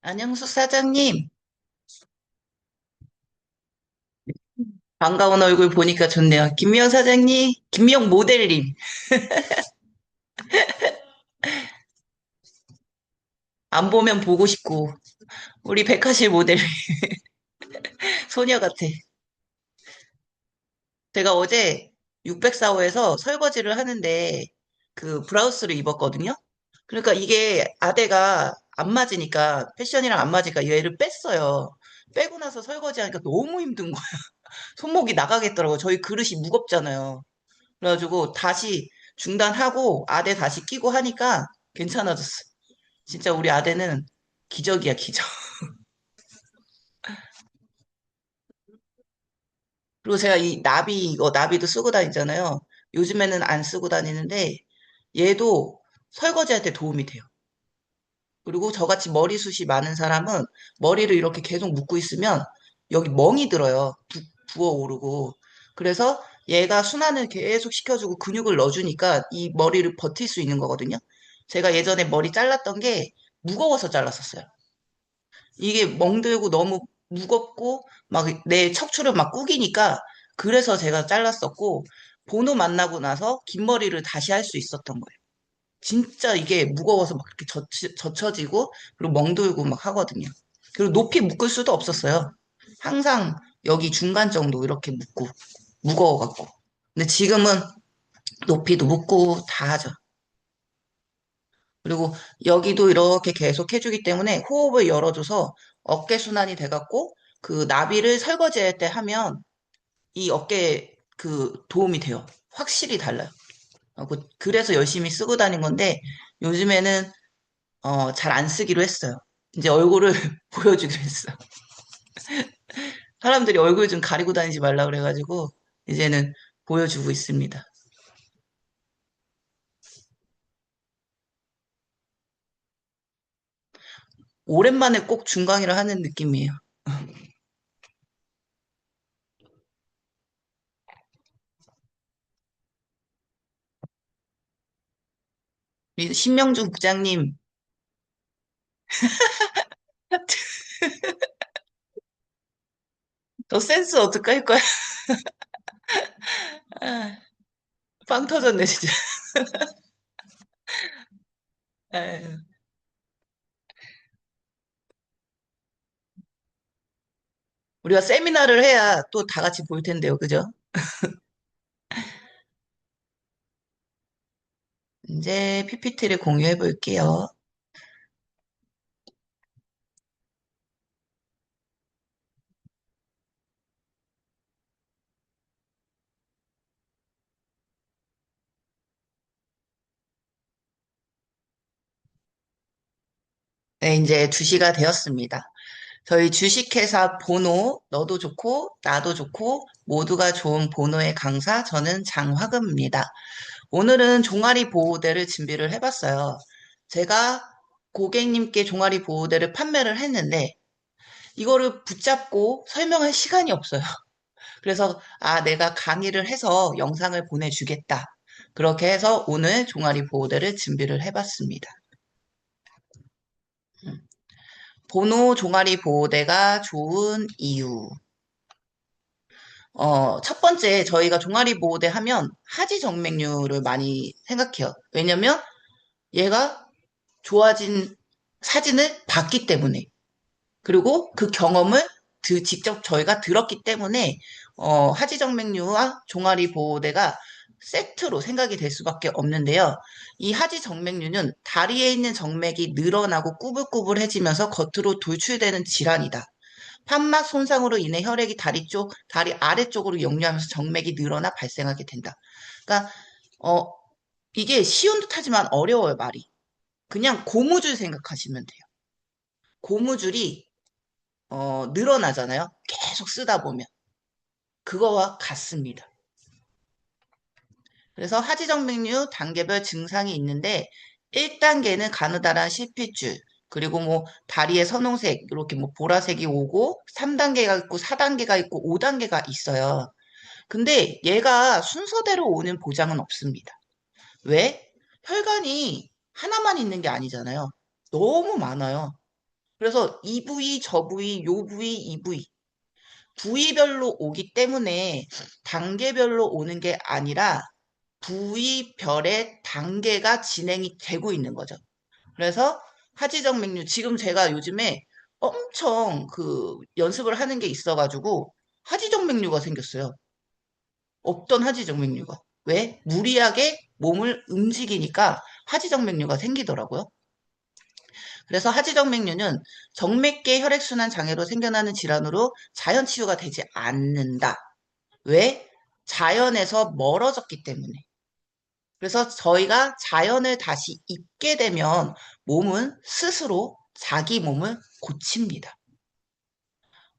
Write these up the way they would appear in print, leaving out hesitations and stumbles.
안영숙 사장님, 반가운 얼굴 보니까 좋네요. 김미영 사장님, 김미영 모델님, 안 보면 보고 싶고, 우리 백화실 모델, 소녀 같아. 제가 어제 604호에서 설거지를 하는데, 그 브라우스를 입었거든요? 그러니까 이게 아대가 안 맞으니까, 패션이랑 안 맞으니까 얘를 뺐어요. 빼고 나서 설거지하니까 너무 힘든 거야. 손목이 나가겠더라고요. 저희 그릇이 무겁잖아요. 그래가지고 다시 중단하고 아대 다시 끼고 하니까 괜찮아졌어. 진짜 우리 아대는 기적이야, 기적. 그리고 제가 이 나비, 이거 나비도 쓰고 다니잖아요. 요즘에는 안 쓰고 다니는데 얘도 설거지할 때 도움이 돼요. 그리고 저같이 머리숱이 많은 사람은 머리를 이렇게 계속 묶고 있으면 여기 멍이 들어요. 부어오르고. 그래서 얘가 순환을 계속 시켜주고 근육을 넣어주니까 이 머리를 버틸 수 있는 거거든요. 제가 예전에 머리 잘랐던 게 무거워서 잘랐었어요. 이게 멍들고 너무 무겁고 막 내 척추를 막 구기니까 그래서 제가 잘랐었고 번호 만나고 나서 긴 머리를 다시 할 수 있었던 거예요. 진짜 이게 무거워서 막 이렇게 젖혀지고 그리고 멍들고 막 하거든요. 그리고 높이 묶을 수도 없었어요. 항상 여기 중간 정도 이렇게 묶고 무거워갖고. 근데 지금은 높이도 묶고 다 하죠. 그리고 여기도 이렇게 계속 해주기 때문에 호흡을 열어줘서 어깨 순환이 돼갖고 그 나비를 설거지할 때 하면 이 어깨에 그 도움이 돼요. 확실히 달라요. 그래서 열심히 쓰고 다닌 건데 요즘에는 잘 안 쓰기로 했어요. 이제 얼굴을 보여주기로 했어. 사람들이 얼굴 좀 가리고 다니지 말라 그래가지고 이제는 보여주고 있습니다. 오랜만에 꼭 중강이를 하는 느낌이에요. 신명주 국장님, 저 센스 어떡할 거야? 아, 빵 터졌네, 진짜. 아유, 우리가 세미나를 해야 또 다 같이 볼 텐데요, 그죠? 이제 PPT를 공유해 볼게요. 네, 이제 2시가 되었습니다. 저희 주식회사 보노, 너도 좋고, 나도 좋고, 모두가 좋은 보노의 강사, 저는 장화금입니다. 오늘은 종아리 보호대를 준비를 해봤어요. 제가 고객님께 종아리 보호대를 판매를 했는데, 이거를 붙잡고 설명할 시간이 없어요. 그래서, 아, 내가 강의를 해서 영상을 보내주겠다. 그렇게 해서 오늘 종아리 보호대를 준비를 해봤습니다. 음. 보노 종아리 보호대가 좋은 이유. 첫 번째, 저희가 종아리 보호대 하면 하지 정맥류를 많이 생각해요. 왜냐면 얘가 좋아진 사진을 봤기 때문에. 그리고 그 경험을 직접 저희가 들었기 때문에, 하지 정맥류와 종아리 보호대가 세트로 생각이 될 수밖에 없는데요. 이 하지 정맥류는 다리에 있는 정맥이 늘어나고 꾸불꾸불해지면서 겉으로 돌출되는 질환이다. 판막 손상으로 인해 혈액이 다리 아래쪽으로 역류하면서 정맥이 늘어나 발생하게 된다. 그러니까, 어, 이게 쉬운 듯하지만 어려워요, 말이. 그냥 고무줄 생각하시면 돼요. 고무줄이, 늘어나잖아요. 계속 쓰다 보면. 그거와 같습니다. 그래서 하지정맥류 단계별 증상이 있는데 1단계는 가느다란 실핏줄, 그리고 뭐 다리에 선홍색, 이렇게 뭐 보라색이 오고 3단계가 있고 4단계가 있고 5단계가 있어요. 근데 얘가 순서대로 오는 보장은 없습니다. 왜? 혈관이 하나만 있는 게 아니잖아요. 너무 많아요. 그래서 이 부위, 저 부위, 요 부위, 이 부위. 부위별로 오기 때문에 단계별로 오는 게 아니라 부위별의 단계가 진행이 되고 있는 거죠. 그래서 하지정맥류, 지금 제가 요즘에 엄청 그 연습을 하는 게 있어가지고 하지정맥류가 생겼어요. 없던 하지정맥류가. 왜? 무리하게 몸을 움직이니까 하지정맥류가 생기더라고요. 그래서 하지정맥류는 정맥계 혈액순환 장애로 생겨나는 질환으로 자연 치유가 되지 않는다. 왜? 자연에서 멀어졌기 때문에. 그래서 저희가 자연을 다시 입게 되면 몸은 스스로 자기 몸을 고칩니다.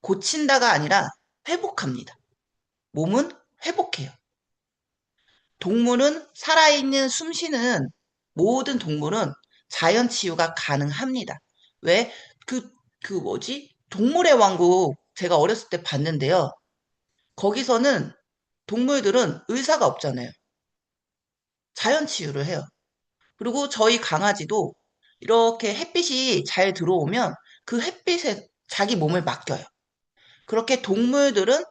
고친다가 아니라 회복합니다. 몸은 회복해요. 동물은 살아있는 숨쉬는 모든 동물은 자연 치유가 가능합니다. 왜? 그 뭐지? 동물의 왕국 제가 어렸을 때 봤는데요. 거기서는 동물들은 의사가 없잖아요. 자연 치유를 해요. 그리고 저희 강아지도 이렇게 햇빛이 잘 들어오면 그 햇빛에 자기 몸을 맡겨요. 그렇게 동물들은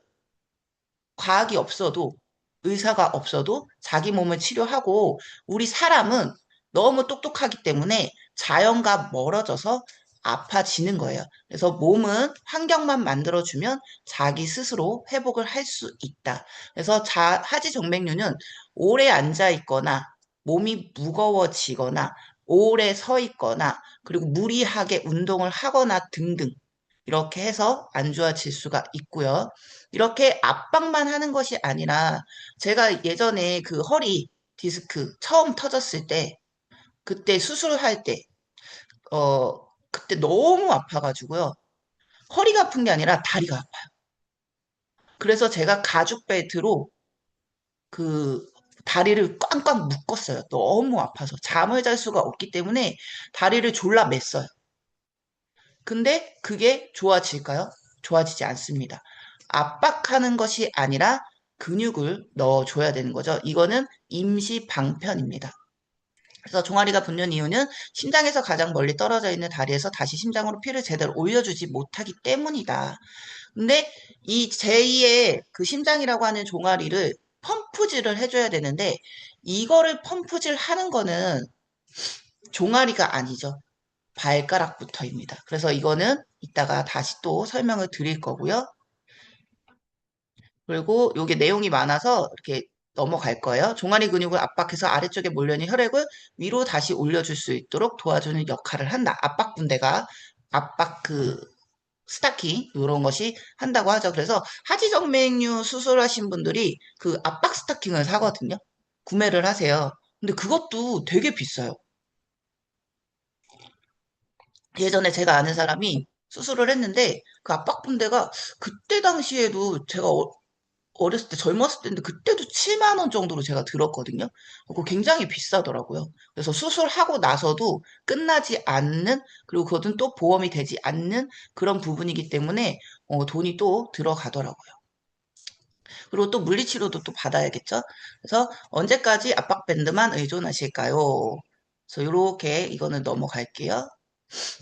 과학이 없어도 의사가 없어도 자기 몸을 치료하고 우리 사람은 너무 똑똑하기 때문에 자연과 멀어져서 아파지는 거예요. 그래서 몸은 환경만 만들어주면 자기 스스로 회복을 할 수 있다. 그래서 하지정맥류는 오래 앉아 있거나 몸이 무거워지거나 오래 서 있거나 그리고 무리하게 운동을 하거나 등등 이렇게 해서 안 좋아질 수가 있고요. 이렇게 압박만 하는 것이 아니라 제가 예전에 그 허리 디스크 처음 터졌을 때 그때 수술할 때 그때 너무 아파가지고요. 허리가 아픈 게 아니라 다리가 아파요. 그래서 제가 가죽 벨트로 그 다리를 꽝꽝 묶었어요. 너무 아파서 잠을 잘 수가 없기 때문에 다리를 졸라 맸어요. 근데 그게 좋아질까요? 좋아지지 않습니다. 압박하는 것이 아니라 근육을 넣어줘야 되는 거죠. 이거는 임시 방편입니다. 그래서 종아리가 붓는 이유는 심장에서 가장 멀리 떨어져 있는 다리에서 다시 심장으로 피를 제대로 올려주지 못하기 때문이다. 근데 이 제2의 그 심장이라고 하는 종아리를 펌프질을 해줘야 되는데 이거를 펌프질 하는 거는 종아리가 아니죠. 발가락부터입니다. 그래서 이거는 이따가 다시 또 설명을 드릴 거고요. 그리고 이게 내용이 많아서 이렇게 넘어갈 거예요. 종아리 근육을 압박해서 아래쪽에 몰려있는 혈액을 위로 다시 올려줄 수 있도록 도와주는 역할을 한다. 압박 분대가 압박 스타킹 이런 것이 한다고 하죠. 그래서 하지정맥류 수술하신 분들이 그 압박 스타킹을 사거든요. 구매를 하세요. 근데 그것도 되게 비싸요. 예전에 제가 아는 사람이 수술을 했는데 그 압박분대가 그때 당시에도 제가 어렸을 때 젊었을 때인데 그때도 7만 원 정도로 제가 들었거든요. 그거 굉장히 비싸더라고요. 그래서 수술하고 나서도 끝나지 않는 그리고 그것은 또 보험이 되지 않는 그런 부분이기 때문에 돈이 또 들어가더라고요. 그리고 또 물리치료도 또 받아야겠죠. 그래서 언제까지 압박밴드만 의존하실까요? 그래서 이렇게 이거는 넘어갈게요.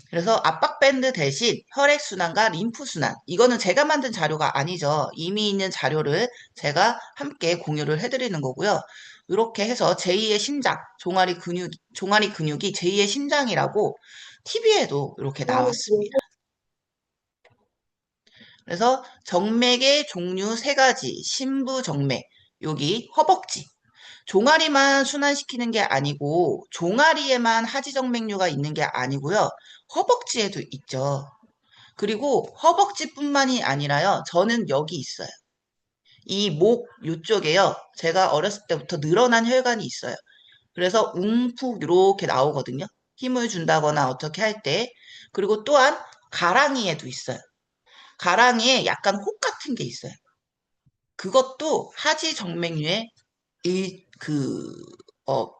그래서 압박밴드 대신 혈액순환과 림프순환. 이거는 제가 만든 자료가 아니죠. 이미 있는 자료를 제가 함께 공유를 해드리는 거고요. 이렇게 해서 제2의 심장, 종아리 근육이 제2의 심장이라고 TV에도 이렇게 나왔습니다. 그래서 정맥의 종류 세 가지, 심부정맥, 여기 허벅지. 종아리만 순환시키는 게 아니고 종아리에만 하지정맥류가 있는 게 아니고요. 허벅지에도 있죠. 그리고 허벅지뿐만이 아니라요. 저는 여기 있어요. 이 목 요쪽에요. 제가 어렸을 때부터 늘어난 혈관이 있어요. 그래서 움푹 이렇게 나오거든요. 힘을 준다거나 어떻게 할 때. 그리고 또한 가랑이에도 있어요. 가랑이에 약간 혹 같은 게 있어요. 그것도 하지정맥류의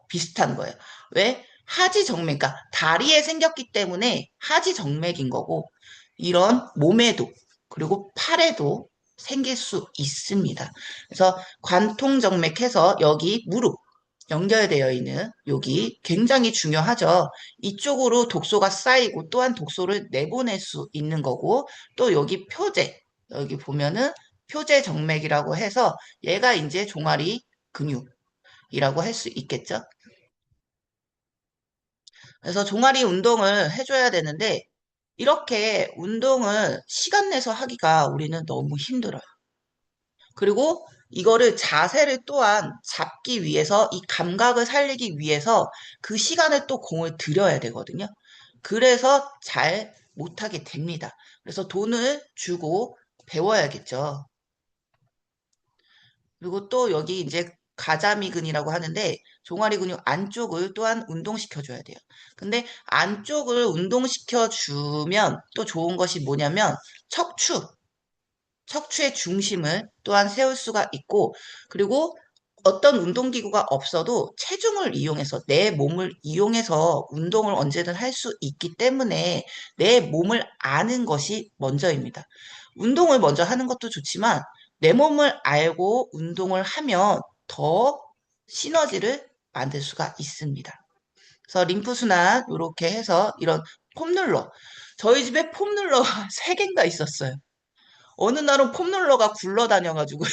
비슷한 거예요. 왜? 하지정맥, 그러니까 다리에 생겼기 때문에 하지정맥인 거고, 이런 몸에도, 그리고 팔에도 생길 수 있습니다. 그래서 관통정맥해서 여기 무릎 연결되어 있는 여기 굉장히 중요하죠. 이쪽으로 독소가 쌓이고 또한 독소를 내보낼 수 있는 거고 또 여기 표제 여기 보면은 표제 정맥이라고 해서 얘가 이제 종아리 근육이라고 할 수 있겠죠. 그래서 종아리 운동을 해줘야 되는데 이렇게 운동을 시간 내서 하기가 우리는 너무 힘들어요. 그리고 이거를 자세를 또한 잡기 위해서 이 감각을 살리기 위해서 그 시간을 또 공을 들여야 되거든요. 그래서 잘 못하게 됩니다. 그래서 돈을 주고 배워야겠죠. 그리고 또 여기 이제 가자미근이라고 하는데 종아리 근육 안쪽을 또한 운동시켜줘야 돼요. 근데 안쪽을 운동시켜주면 또 좋은 것이 뭐냐면 척추, 척추의 중심을 또한 세울 수가 있고, 그리고 어떤 운동기구가 없어도 체중을 이용해서, 내 몸을 이용해서 운동을 언제든 할 수 있기 때문에 내 몸을 아는 것이 먼저입니다. 운동을 먼저 하는 것도 좋지만 내 몸을 알고 운동을 하면 더 시너지를 만들 수가 있습니다. 그래서 림프순환 이렇게 해서 이런 폼롤러. 저희 집에 폼롤러가 3개인가 있었어요. 어느 날은 폼롤러가 굴러다녀가지고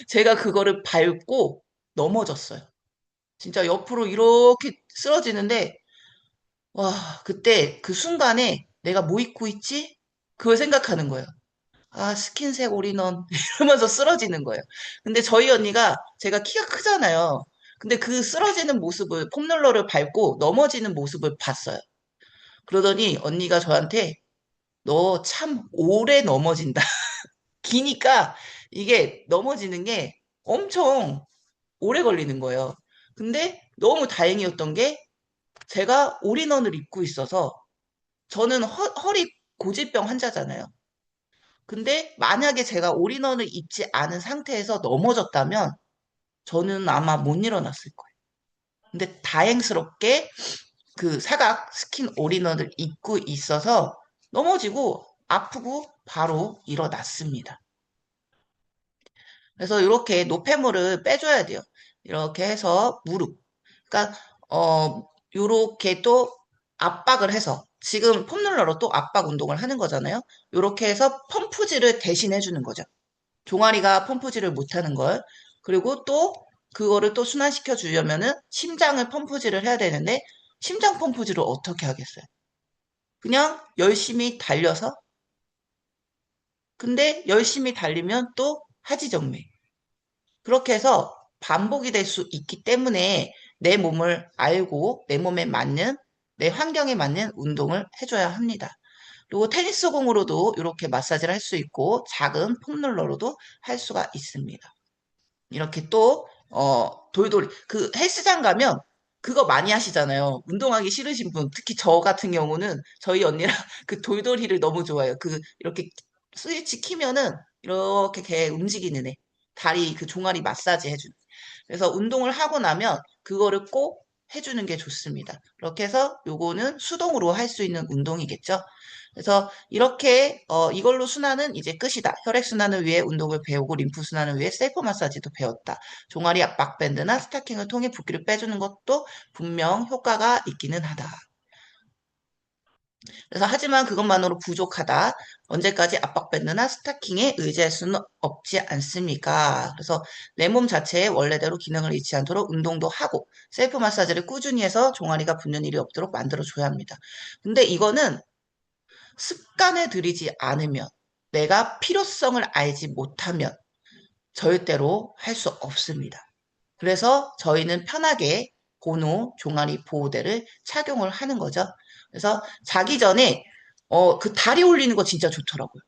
제가 그거를 밟고 넘어졌어요. 진짜 옆으로 이렇게 쓰러지는데 와 그때 그 순간에 내가 뭐 입고 있지? 그걸 생각하는 거예요. 아 스킨색 올인원 이러면서 쓰러지는 거예요. 근데 저희 언니가 제가 키가 크잖아요. 근데 그 쓰러지는 모습을 폼롤러를 밟고 넘어지는 모습을 봤어요. 그러더니 언니가 저한테 너 참 오래 넘어진다. 기니까 이게 넘어지는 게 엄청 오래 걸리는 거예요. 근데 너무 다행이었던 게 제가 올인원을 입고 있어서 저는 허리 고질병 환자잖아요. 근데 만약에 제가 올인원을 입지 않은 상태에서 넘어졌다면 저는 아마 못 일어났을 거예요. 근데 다행스럽게 그 사각 스킨 올인원을 입고 있어서 넘어지고 아프고 바로 일어났습니다. 그래서 이렇게 노폐물을 빼줘야 돼요. 이렇게 해서 무릎. 그러니까 요렇게 또 압박을 해서 지금 폼롤러로 또 압박 운동을 하는 거잖아요. 요렇게 해서 펌프질을 대신해 주는 거죠. 종아리가 펌프질을 못 하는 걸. 그리고 또 그거를 또 순환시켜 주려면은 심장을 펌프질을 해야 되는데 심장 펌프질을 어떻게 하겠어요? 그냥 열심히 달려서 근데 열심히 달리면 또 하지정맥. 그렇게 해서 반복이 될 수 있기 때문에 내 몸을 알고 내 몸에 맞는 내 환경에 맞는 운동을 해줘야 합니다. 그리고 테니스 공으로도 이렇게 마사지를 할 수 있고 작은 폼롤러로도 할 수가 있습니다. 이렇게 또 돌돌이 그 헬스장 가면 그거 많이 하시잖아요. 운동하기 싫으신 분, 특히 저 같은 경우는 저희 언니랑 그 돌돌이를 너무 좋아해요. 그 이렇게 스위치 키면은 이렇게 개 움직이는 애. 다리 그 종아리 마사지 해주는. 그래서 운동을 하고 나면 그거를 꼭 해주는 게 좋습니다. 그렇게 해서 요거는 수동으로 할 수 있는 운동이겠죠. 그래서 이렇게 이걸로 순환은 이제 끝이다. 혈액순환을 위해 운동을 배우고 림프순환을 위해 셀프 마사지도 배웠다. 종아리 압박 밴드나 스타킹을 통해 붓기를 빼주는 것도 분명 효과가 있기는 하다. 그래서 하지만 그것만으로 부족하다. 언제까지 압박밴드나 스타킹에 의지할 수는 없지 않습니까? 그래서 내 몸 자체의 원래대로 기능을 잃지 않도록 운동도 하고 셀프 마사지를 꾸준히 해서 종아리가 붓는 일이 없도록 만들어줘야 합니다. 근데 이거는 습관을 들이지 않으면 내가 필요성을 알지 못하면 절대로 할 수 없습니다. 그래서 저희는 편하게 고노 종아리 보호대를 착용을 하는 거죠. 그래서 자기 전에 그 다리 올리는 거 진짜 좋더라고요.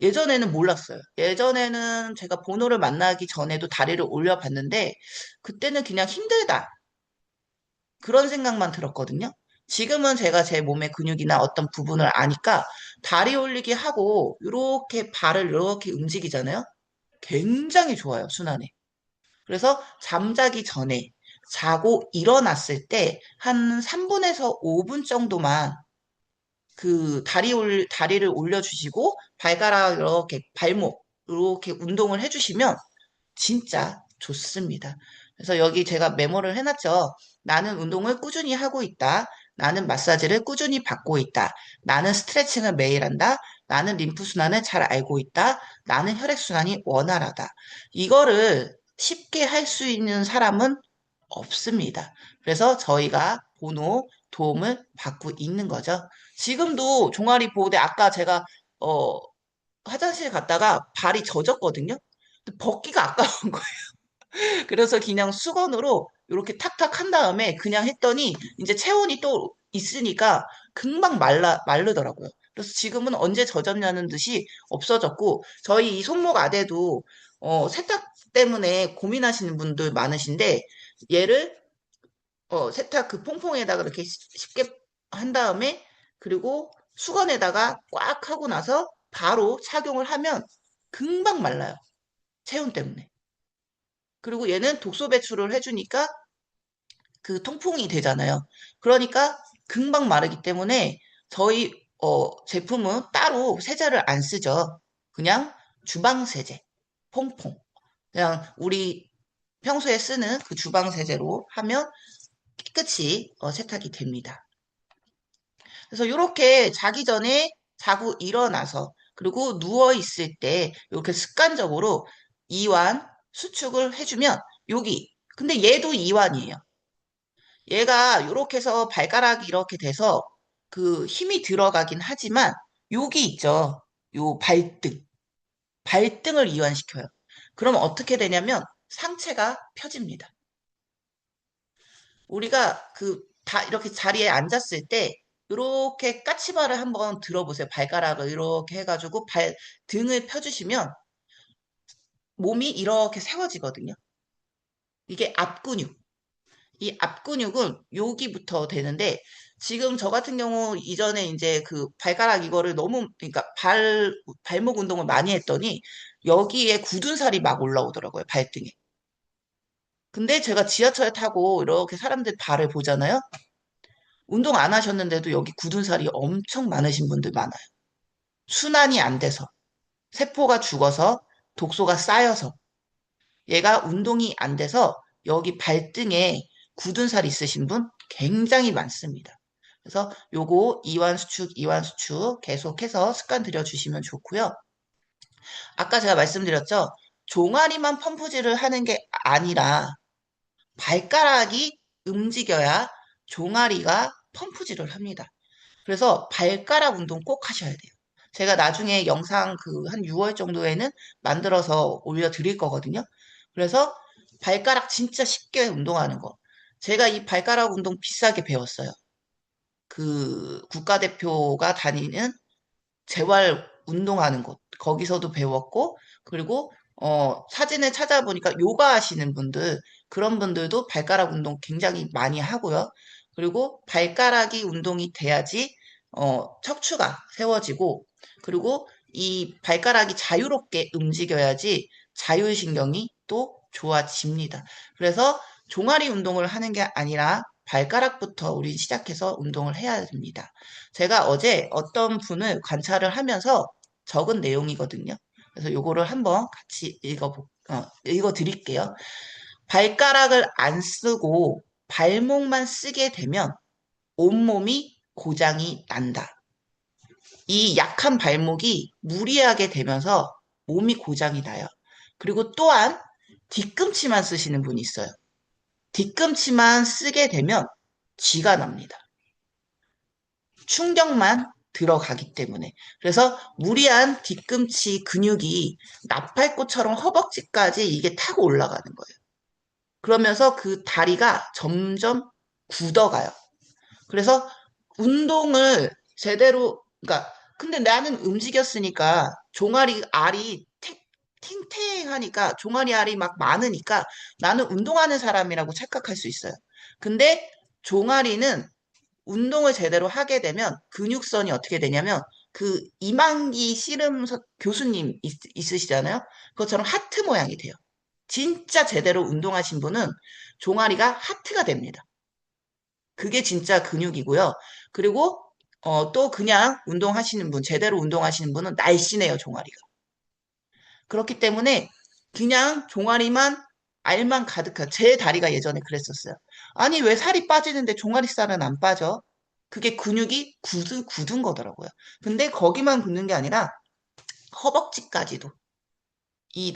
예전에는 몰랐어요. 예전에는 제가 보노를 만나기 전에도 다리를 올려봤는데 그때는 그냥 힘들다. 그런 생각만 들었거든요. 지금은 제가 제 몸의 근육이나 어떤 부분을 아니까 다리 올리기 하고 이렇게 발을 이렇게 움직이잖아요. 굉장히 좋아요, 순환에. 그래서 잠자기 전에 자고 일어났을 때 한 3분에서 5분 정도만 그 다리를 올려주시고 발가락 이렇게 발목 이렇게 운동을 해주시면 진짜 좋습니다. 그래서 여기 제가 메모를 해놨죠. 나는 운동을 꾸준히 하고 있다. 나는 마사지를 꾸준히 받고 있다. 나는 스트레칭을 매일 한다. 나는 림프순환을 잘 알고 있다. 나는 혈액순환이 원활하다. 이거를 쉽게 할 수 있는 사람은 없습니다. 그래서 저희가 번호 도움을 받고 있는 거죠. 지금도 종아리 보호대 아까 제가 어, 화장실 갔다가 발이 젖었거든요. 근데 벗기가 아까운 거예요. 그래서 그냥 수건으로 이렇게 탁탁 한 다음에 그냥 했더니 이제 체온이 또 있으니까 금방 마르더라고요. 그래서 지금은 언제 젖었냐는 듯이 없어졌고 저희 이 손목 아래도 세탁 때문에 고민하시는 분들 많으신데 얘를 세탁 그 퐁퐁에다가 이렇게 쉽게 한 다음에 그리고 수건에다가 꽉 하고 나서 바로 착용을 하면 금방 말라요. 체온 때문에. 그리고 얘는 독소 배출을 해주니까 그 통풍이 되잖아요. 그러니까 금방 마르기 때문에 저희 제품은 따로 세제를 안 쓰죠. 그냥 주방 세제, 퐁퐁. 그냥 우리 평소에 쓰는 그 주방 세제로 하면 깨끗이 세탁이 됩니다. 그래서 이렇게 자기 전에 자고 일어나서 그리고 누워 있을 때 이렇게 습관적으로 이완 수축을 해주면 여기 근데 얘도 이완이에요. 얘가 이렇게 해서 발가락이 이렇게 돼서 그 힘이 들어가긴 하지만 여기 있죠. 요 발등을 이완시켜요. 그럼 어떻게 되냐면 상체가 펴집니다. 우리가 그 다 이렇게 자리에 앉았을 때 이렇게 까치발을 한번 들어보세요. 발가락을 이렇게 해가지고 등을 펴주시면 몸이 이렇게 세워지거든요. 이게 앞근육. 이 앞근육은 여기부터 되는데 지금 저 같은 경우 이전에 이제 그 발가락 이거를 너무 그러니까 발목 운동을 많이 했더니 여기에 굳은 살이 막 올라오더라고요. 발등에. 근데 제가 지하철 타고 이렇게 사람들 발을 보잖아요. 운동 안 하셨는데도 여기 굳은 살이 엄청 많으신 분들 많아요. 순환이 안 돼서, 세포가 죽어서, 독소가 쌓여서, 얘가 운동이 안 돼서 여기 발등에 굳은 살 있으신 분 굉장히 많습니다. 그래서 요거 이완수축 계속해서 습관 들여주시면 좋고요. 아까 제가 말씀드렸죠. 종아리만 펌프질을 하는 게 아니라 발가락이 움직여야 종아리가 펌프질을 합니다. 그래서 발가락 운동 꼭 하셔야 돼요. 제가 나중에 영상 그 한 6월 정도에는 만들어서 올려드릴 거거든요. 그래서 발가락 진짜 쉽게 운동하는 거. 제가 이 발가락 운동 비싸게 배웠어요. 그 국가대표가 다니는 재활 운동하는 곳. 거기서도 배웠고, 그리고 사진을 찾아보니까 요가 하시는 분들, 그런 분들도 발가락 운동 굉장히 많이 하고요. 그리고 발가락이 운동이 돼야지 척추가 세워지고, 그리고 이 발가락이 자유롭게 움직여야지 자율신경이 또 좋아집니다. 그래서 종아리 운동을 하는 게 아니라 발가락부터 우리 시작해서 운동을 해야 됩니다. 제가 어제 어떤 분을 관찰을 하면서 적은 내용이거든요. 그래서 요거를 한번 같이 읽어 드릴게요. 발가락을 안 쓰고 발목만 쓰게 되면 온몸이 고장이 난다. 이 약한 발목이 무리하게 되면서 몸이 고장이 나요. 그리고 또한 뒤꿈치만 쓰시는 분이 있어요. 뒤꿈치만 쓰게 되면 쥐가 납니다. 충격만 들어가기 때문에. 그래서 무리한 뒤꿈치 근육이 나팔꽃처럼 허벅지까지 이게 타고 올라가는 거예요. 그러면서 그 다리가 점점 굳어가요. 그래서 운동을 제대로, 그러니까, 근데 나는 움직였으니까 종아리 알이 탱탱하니까 종아리 알이 막 많으니까 나는 운동하는 사람이라고 착각할 수 있어요. 근데 종아리는 운동을 제대로 하게 되면 근육선이 어떻게 되냐면 그 이만기 씨름 교수님 있으시잖아요. 그것처럼 하트 모양이 돼요. 진짜 제대로 운동하신 분은 종아리가 하트가 됩니다. 그게 진짜 근육이고요. 그리고 또 그냥 운동하시는 분, 제대로 운동하시는 분은 날씬해요, 종아리가. 그렇기 때문에 그냥 종아리만 알만 가득한 제 다리가 예전에 그랬었어요. 아니 왜 살이 빠지는데 종아리살은 안 빠져? 그게 근육이 굳은 거더라고요. 근데 거기만 굳는 게 아니라 허벅지까지도 이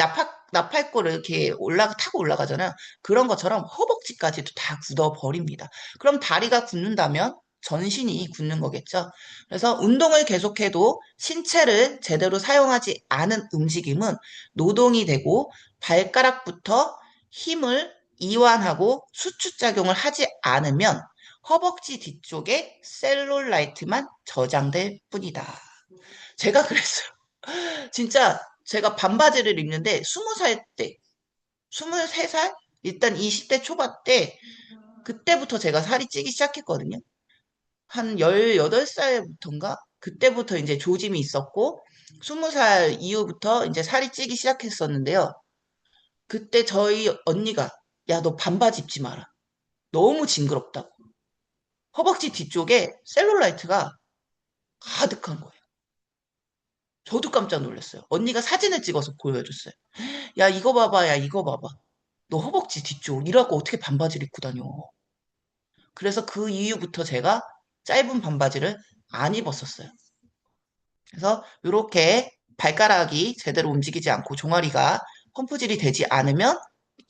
나팔골을 이렇게 타고 올라가잖아요. 그런 것처럼 허벅지까지도 다 굳어버립니다. 그럼 다리가 굳는다면 전신이 굳는 거겠죠. 그래서 운동을 계속해도 신체를 제대로 사용하지 않은 움직임은 노동이 되고 발가락부터 힘을 이완하고 수축작용을 하지 않으면 허벅지 뒤쪽에 셀룰라이트만 저장될 뿐이다. 제가 그랬어요. 진짜 제가 반바지를 입는데 20살 때, 23살? 일단 20대 초반 때, 그때부터 제가 살이 찌기 시작했거든요. 한 18살부터인가? 그때부터 이제 조짐이 있었고, 20살 이후부터 이제 살이 찌기 시작했었는데요. 그때 저희 언니가, 야, 너 반바지 입지 마라. 너무 징그럽다고. 허벅지 뒤쪽에 셀룰라이트가 가득한 거예요. 저도 깜짝 놀랐어요. 언니가 사진을 찍어서 보여줬어요. 야, 이거 봐봐, 야, 이거 봐봐. 너 허벅지 뒤쪽 이라고 어떻게 반바지를 입고 다녀? 그래서 그 이후부터 제가 짧은 반바지를 안 입었었어요. 그래서 이렇게 발가락이 제대로 움직이지 않고 종아리가 펌프질이 되지 않으면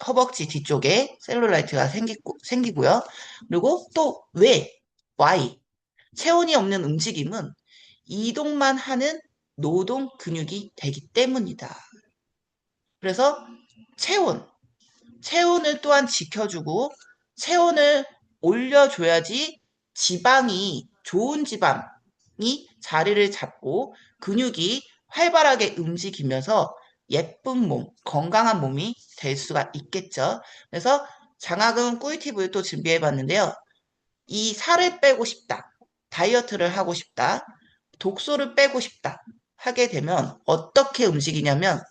허벅지 뒤쪽에 셀룰라이트가 생기고요. 그리고 또 왜? why? 체온이 없는 움직임은 이동만 하는 노동 근육이 되기 때문이다. 그래서 체온, 체온을 또한 지켜주고 체온을 올려줘야지 지방이 좋은 지방이 자리를 잡고 근육이 활발하게 움직이면서 예쁜 몸, 건강한 몸이 될 수가 있겠죠. 그래서 장학금 꿀팁을 또 준비해 봤는데요. 이 살을 빼고 싶다, 다이어트를 하고 싶다, 독소를 빼고 싶다 하게 되면 어떻게 움직이냐면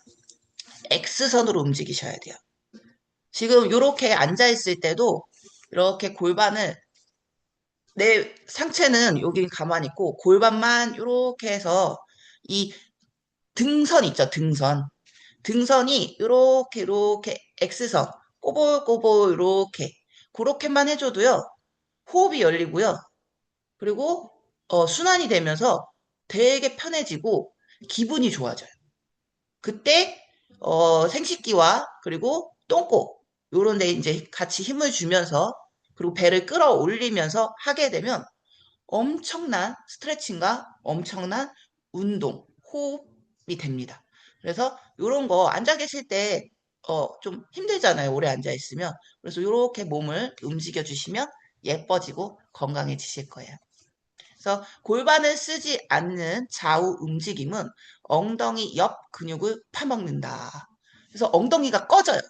X선으로 움직이셔야 돼요. 지금 이렇게 앉아있을 때도 이렇게 골반을 내 상체는 여기 가만히 있고 골반만 이렇게 해서 이 등선 있죠, 등선. 등선이 이렇게 X선 꼬불꼬불 이렇게 그렇게만 해줘도요. 호흡이 열리고요. 그리고 순환이 되면서 되게 편해지고 기분이 좋아져요. 그때 생식기와 그리고 똥꼬 요런 데 이제 같이 힘을 주면서 그리고 배를 끌어올리면서 하게 되면 엄청난 스트레칭과 엄청난 운동, 호흡이 됩니다. 그래서 요런 거 앉아 계실 때 좀 힘들잖아요. 오래 앉아 있으면. 그래서 요렇게 몸을 움직여 주시면 예뻐지고 건강해지실 거예요. 그래서 골반을 쓰지 않는 좌우 움직임은 엉덩이 옆 근육을 파먹는다. 그래서 엉덩이가 꺼져요.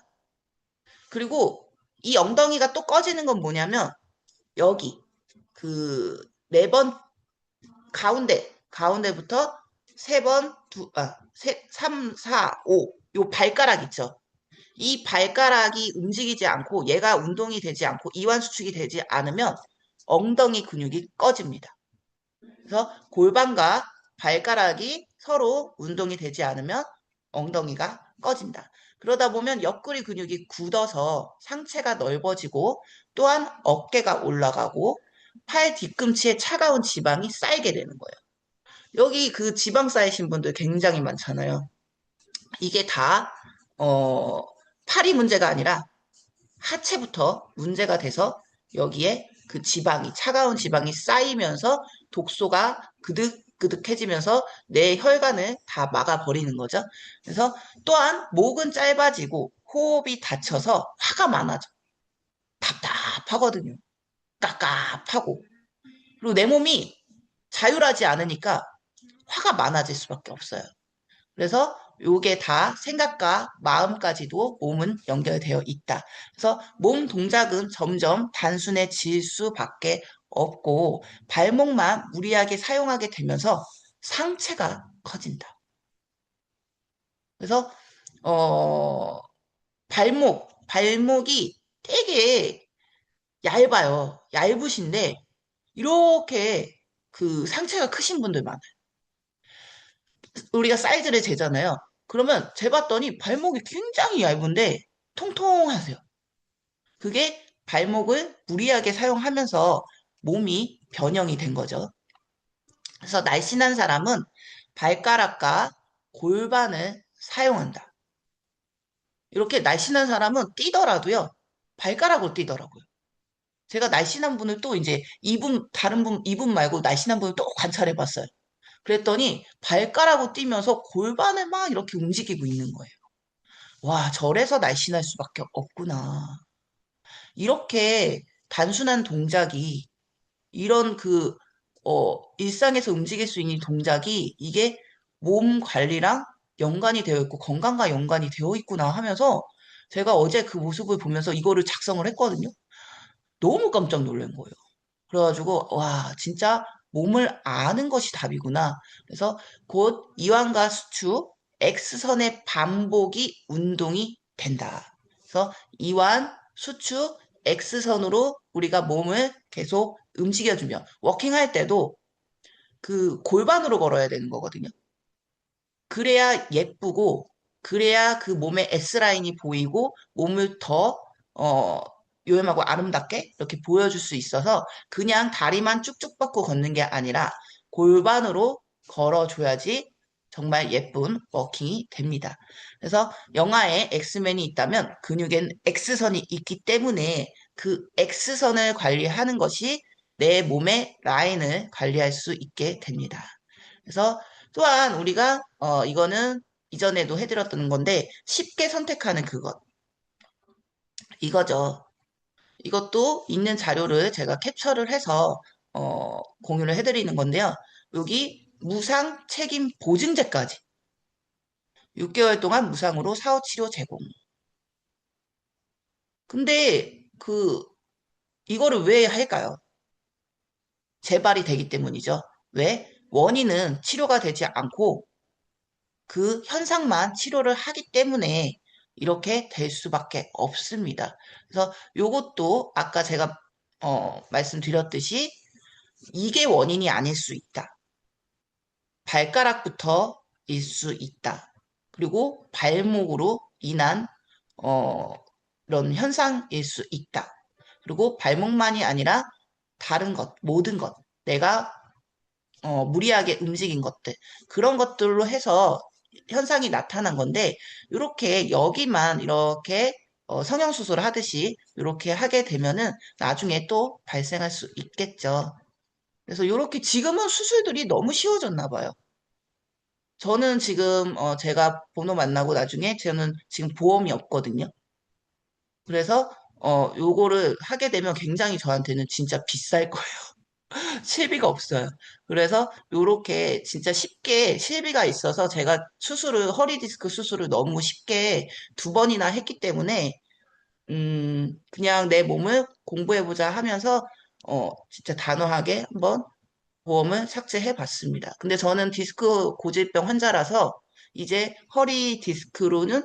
그리고 이 엉덩이가 또 꺼지는 건 뭐냐면 여기 그 네 번 가운데부터 세 번, 삼, 사, 오. 요 발가락 있죠. 이 발가락이 움직이지 않고 얘가 운동이 되지 않고 이완 수축이 되지 않으면 엉덩이 근육이 꺼집니다. 그래서 골반과 발가락이 서로 운동이 되지 않으면 엉덩이가 꺼진다. 그러다 보면 옆구리 근육이 굳어서 상체가 넓어지고 또한 어깨가 올라가고 팔 뒤꿈치에 차가운 지방이 쌓이게 되는 거예요. 여기 그 지방 쌓이신 분들 굉장히 많잖아요. 이게 다, 어, 팔이 문제가 아니라 하체부터 문제가 돼서 여기에 그 지방이, 차가운 지방이 쌓이면서 독소가 그득그득해지면서 내 혈관을 다 막아버리는 거죠. 그래서 또한 목은 짧아지고 호흡이 닫혀서 화가 많아져. 답답하거든요. 깝깝하고. 그리고 내 몸이 자율하지 않으니까 화가 많아질 수밖에 없어요. 그래서 요게 다 생각과 마음까지도 몸은 연결되어 있다. 그래서 몸 동작은 점점 단순해질 수밖에 없고 발목만 무리하게 사용하게 되면서 상체가 커진다. 그래서 어 발목이 되게 얇아요. 얇으신데 이렇게 그 상체가 크신 분들 많아요. 우리가 사이즈를 재잖아요. 그러면 재봤더니 발목이 굉장히 얇은데 통통하세요. 그게 발목을 무리하게 사용하면서 몸이 변형이 된 거죠. 그래서 날씬한 사람은 발가락과 골반을 사용한다. 이렇게 날씬한 사람은 뛰더라도요, 발가락으로 뛰더라고요. 제가 날씬한 분을 또 이제 다른 분, 이분 말고 날씬한 분을 또 관찰해 봤어요. 그랬더니 발가락으로 뛰면서 골반을 막 이렇게 움직이고 있는 거예요. 와, 저래서 날씬할 수밖에 없구나. 이렇게 단순한 동작이 이런 일상에서 움직일 수 있는 동작이 이게 몸 관리랑 연관이 되어 있고 건강과 연관이 되어 있구나 하면서 제가 어제 그 모습을 보면서 이거를 작성을 했거든요. 너무 깜짝 놀란 거예요. 그래가지고, 와, 진짜 몸을 아는 것이 답이구나. 그래서 곧 이완과 수축, X선의 반복이 운동이 된다. 그래서 이완, 수축, X선으로 우리가 몸을 계속 움직여주면, 워킹할 때도 그 골반으로 걸어야 되는 거거든요. 그래야 예쁘고, 그래야 그 몸의 S라인이 보이고, 몸을 더, 어, 요염하고 아름답게 이렇게 보여줄 수 있어서 그냥 다리만 쭉쭉 뻗고 걷는 게 아니라 골반으로 걸어줘야지 정말 예쁜 워킹이 됩니다. 그래서 영화에 엑스맨이 있다면 근육엔 X선이 있기 때문에 그 X선을 관리하는 것이 내 몸의 라인을 관리할 수 있게 됩니다. 그래서 또한 우리가 이거는 이전에도 해드렸던 건데 쉽게 선택하는 그것 이거죠. 이것도 있는 자료를 제가 캡처를 해서 공유를 해드리는 건데요. 여기 무상 책임 보증제까지 6개월 동안 무상으로 사후 치료 제공. 근데 이거를 왜 할까요? 재발이 되기 때문이죠. 왜? 원인은 치료가 되지 않고 그 현상만 치료를 하기 때문에 이렇게 될 수밖에 없습니다. 그래서 요것도 아까 제가 말씀드렸듯이 이게 원인이 아닐 수 있다. 발가락부터일 수 있다. 그리고 발목으로 인한 어, 이런 현상일 수 있다. 그리고 발목만이 아니라 다른 것, 모든 것, 내가 무리하게 움직인 것들, 그런 것들로 해서 현상이 나타난 건데, 이렇게 여기만 이렇게 성형수술을 하듯이 이렇게 하게 되면은 나중에 또 발생할 수 있겠죠. 그래서 이렇게 지금은 수술들이 너무 쉬워졌나 봐요. 저는 지금 제가 번호 만나고 나중에 저는 지금 보험이 없거든요. 그래서 요거를 하게 되면 굉장히 저한테는 진짜 비쌀 거예요. 실비가 없어요. 그래서 요렇게 진짜 쉽게 실비가 있어서 제가 허리 디스크 수술을 너무 쉽게 2번이나 했기 때문에 그냥 내 몸을 공부해보자 하면서 진짜 단호하게 한번 보험을 삭제해 봤습니다. 근데 저는 디스크 고질병 환자라서 이제 허리 디스크로는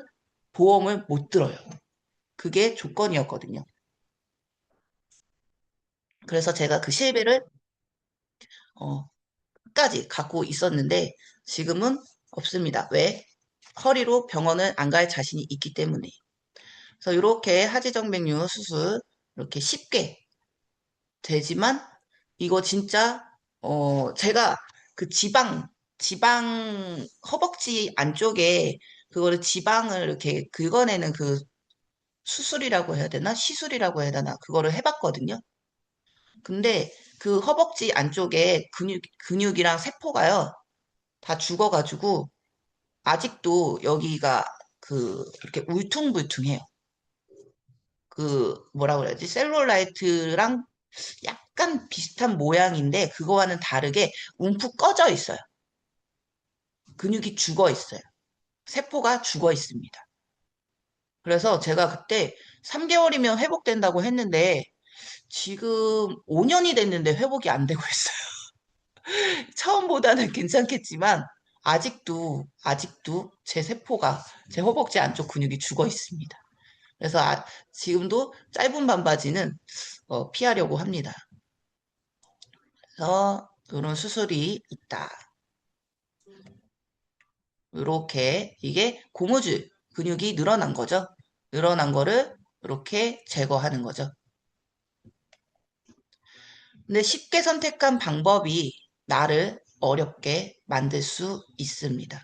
보험을 못 들어요. 그게 조건이었거든요. 그래서 제가 그 실비를 어, 끝까지 갖고 있었는데 지금은 없습니다. 왜? 허리로 병원을 안 갈 자신이 있기 때문에. 그래서 이렇게 하지정맥류 수술 이렇게 쉽게 되지만 이거 진짜 제가 그 지방 허벅지 안쪽에 그거를 지방을 이렇게 긁어내는 그 수술이라고 해야 되나? 시술이라고 해야 되나? 그거를 해봤거든요. 근데 그 허벅지 안쪽에 근육이랑 세포가요, 다 죽어가지고 아직도 여기가 이렇게 울퉁불퉁해요. 뭐라고 그래야지? 셀룰라이트랑 약간 비슷한 모양인데 그거와는 다르게 움푹 꺼져 있어요. 근육이 죽어 있어요. 세포가 죽어 있습니다. 그래서 제가 그때 3개월이면 회복된다고 했는데 지금 5년이 됐는데 회복이 안 되고 있어요. 처음보다는 괜찮겠지만 아직도 제 허벅지 안쪽 근육이 죽어 있습니다. 그래서 지금도 짧은 반바지는 피하려고 합니다. 그래서 이런 수술이 있다. 이렇게 이게 고무줄 근육이 늘어난 거죠. 늘어난 거를 이렇게 제거하는 거죠. 근데 쉽게 선택한 방법이 나를 어렵게 만들 수 있습니다.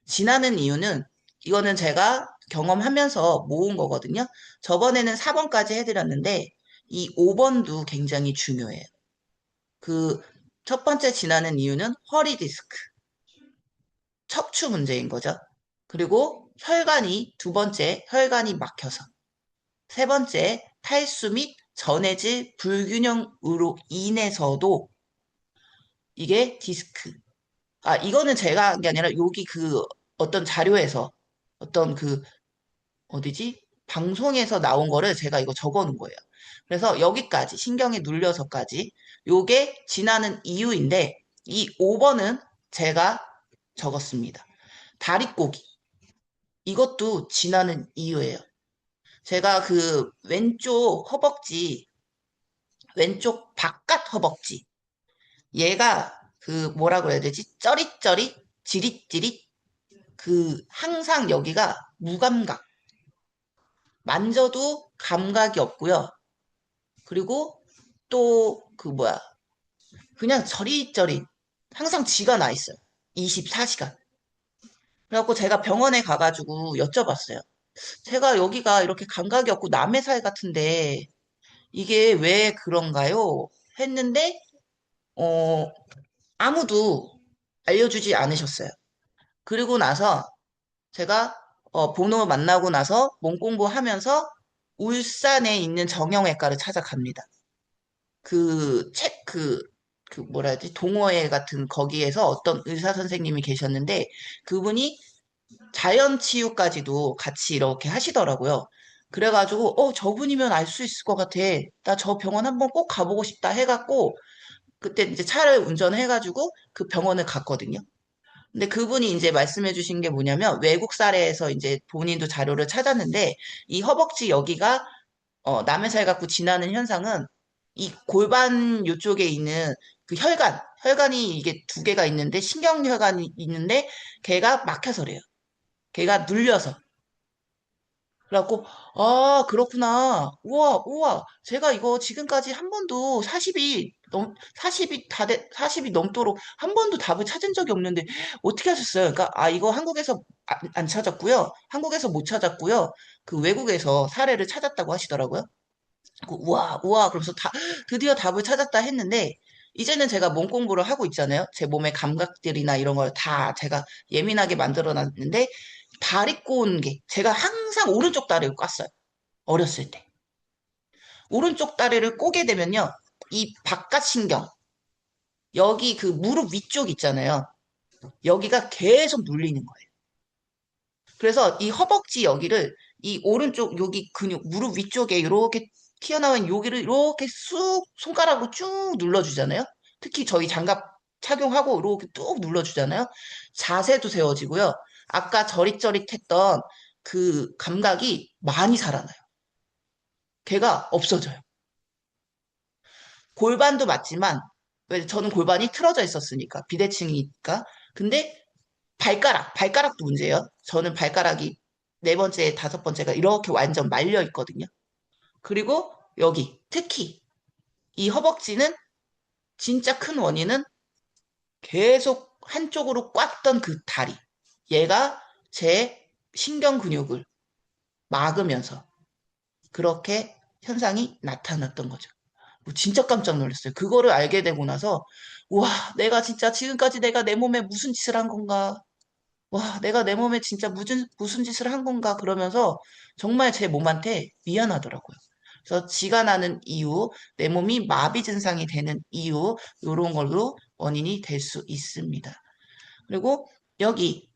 지나는 이유는 이거는 제가 경험하면서 모은 거거든요. 저번에는 4번까지 해드렸는데 이 5번도 굉장히 중요해요. 그 첫 번째 지나는 이유는 허리 디스크, 척추 문제인 거죠. 그리고 혈관이 두 번째 혈관이 막혀서 세 번째 탈수 및 전해질 불균형으로 인해서도 이게 디스크. 아, 이거는 제가 한 게 아니라 여기 그 어떤 자료에서 어떤 그 어디지? 방송에서 나온 거를 제가 이거 적어 놓은 거예요. 그래서 여기까지 신경이 눌려서까지 요게 지나는 이유인데 이 5번은 제가 적었습니다. 다리꼬기. 이것도 지나는 이유예요. 제가 그 왼쪽 허벅지, 왼쪽 바깥 허벅지. 얘가 그 뭐라 그래야 되지? 쩌릿쩌릿, 지릿지릿. 그 항상 여기가 무감각. 만져도 감각이 없고요. 그리고 또 그 뭐야? 그냥 저릿저릿. 항상 쥐가 나 있어요. 24시간. 그래갖고 제가 병원에 가가지고 여쭤봤어요. 제가 여기가 이렇게 감각이 없고 남의 살 같은데 이게 왜 그런가요? 했는데 어, 아무도 알려주지 않으셨어요. 그리고 나서 제가 번호 만나고 나서 몸 공부하면서 울산에 있는 정형외과를 찾아갑니다. 그 뭐라 해야지, 동호회 같은 거기에서 어떤 의사 선생님이 계셨는데 그분이 자연치유까지도 같이 이렇게 하시더라고요. 그래가지고, 저분이면 알 수 있을 것 같아. 나 저 병원 한번 꼭 가보고 싶다 해갖고, 그때 이제 차를 운전해가지고 그 병원을 갔거든요. 근데 그분이 이제 말씀해 주신 게 뭐냐면 외국 사례에서 이제 본인도 자료를 찾았는데 이 허벅지 여기가 남의 살 갖고 지나는 현상은 이 골반 요쪽에 있는 그 혈관이 이게 두 개가 있는데 신경혈관이 있는데 걔가 막혀서래요. 걔가 눌려서. 그래갖고, 아, 그렇구나. 우와, 우와. 제가 이거 지금까지 한 번도 40이 넘도록 한 번도 답을 찾은 적이 없는데, 어떻게 하셨어요? 그러니까, 아, 이거 한국에서 안 찾았고요. 한국에서 못 찾았고요. 그 외국에서 사례를 찾았다고 하시더라고요. 우와, 우와. 그러면서 드디어 답을 찾았다 했는데, 이제는 제가 몸 공부를 하고 있잖아요. 제 몸의 감각들이나 이런 걸 다 제가 예민하게 만들어 놨는데, 다리 꼬는 게, 제가 항상 오른쪽 다리를 꼈어요. 어렸을 때. 오른쪽 다리를 꼬게 되면요. 이 바깥신경, 여기 그 무릎 위쪽 있잖아요. 여기가 계속 눌리는 거예요. 그래서 이 허벅지 여기를 이 오른쪽 여기 근육 무릎 위쪽에 이렇게 튀어나온 여기를 이렇게 쑥 손가락으로 쭉 눌러주잖아요. 특히 저희 장갑 착용하고 이렇게 뚝 눌러주잖아요. 자세도 세워지고요. 아까 저릿저릿했던 그 감각이 많이 살아나요. 걔가 없어져요. 골반도 맞지만 왜 저는 골반이 틀어져 있었으니까 비대칭이니까. 근데 발가락도 문제예요. 저는 발가락이 네 번째, 다섯 번째가 이렇게 완전 말려 있거든요. 그리고 여기 특히 이 허벅지는 진짜 큰 원인은 계속 한쪽으로 꽉던 그 다리. 얘가 제 신경 근육을 막으면서 그렇게 현상이 나타났던 거죠. 진짜 깜짝 놀랐어요. 그거를 알게 되고 나서, 와, 내가 진짜 지금까지 내가 내 몸에 무슨 짓을 한 건가? 와, 내가 내 몸에 진짜 무슨 짓을 한 건가? 그러면서 정말 제 몸한테 미안하더라고요. 그래서 쥐가 나는 이유, 내 몸이 마비 증상이 되는 이유, 이런 걸로 원인이 될 수 있습니다. 그리고 여기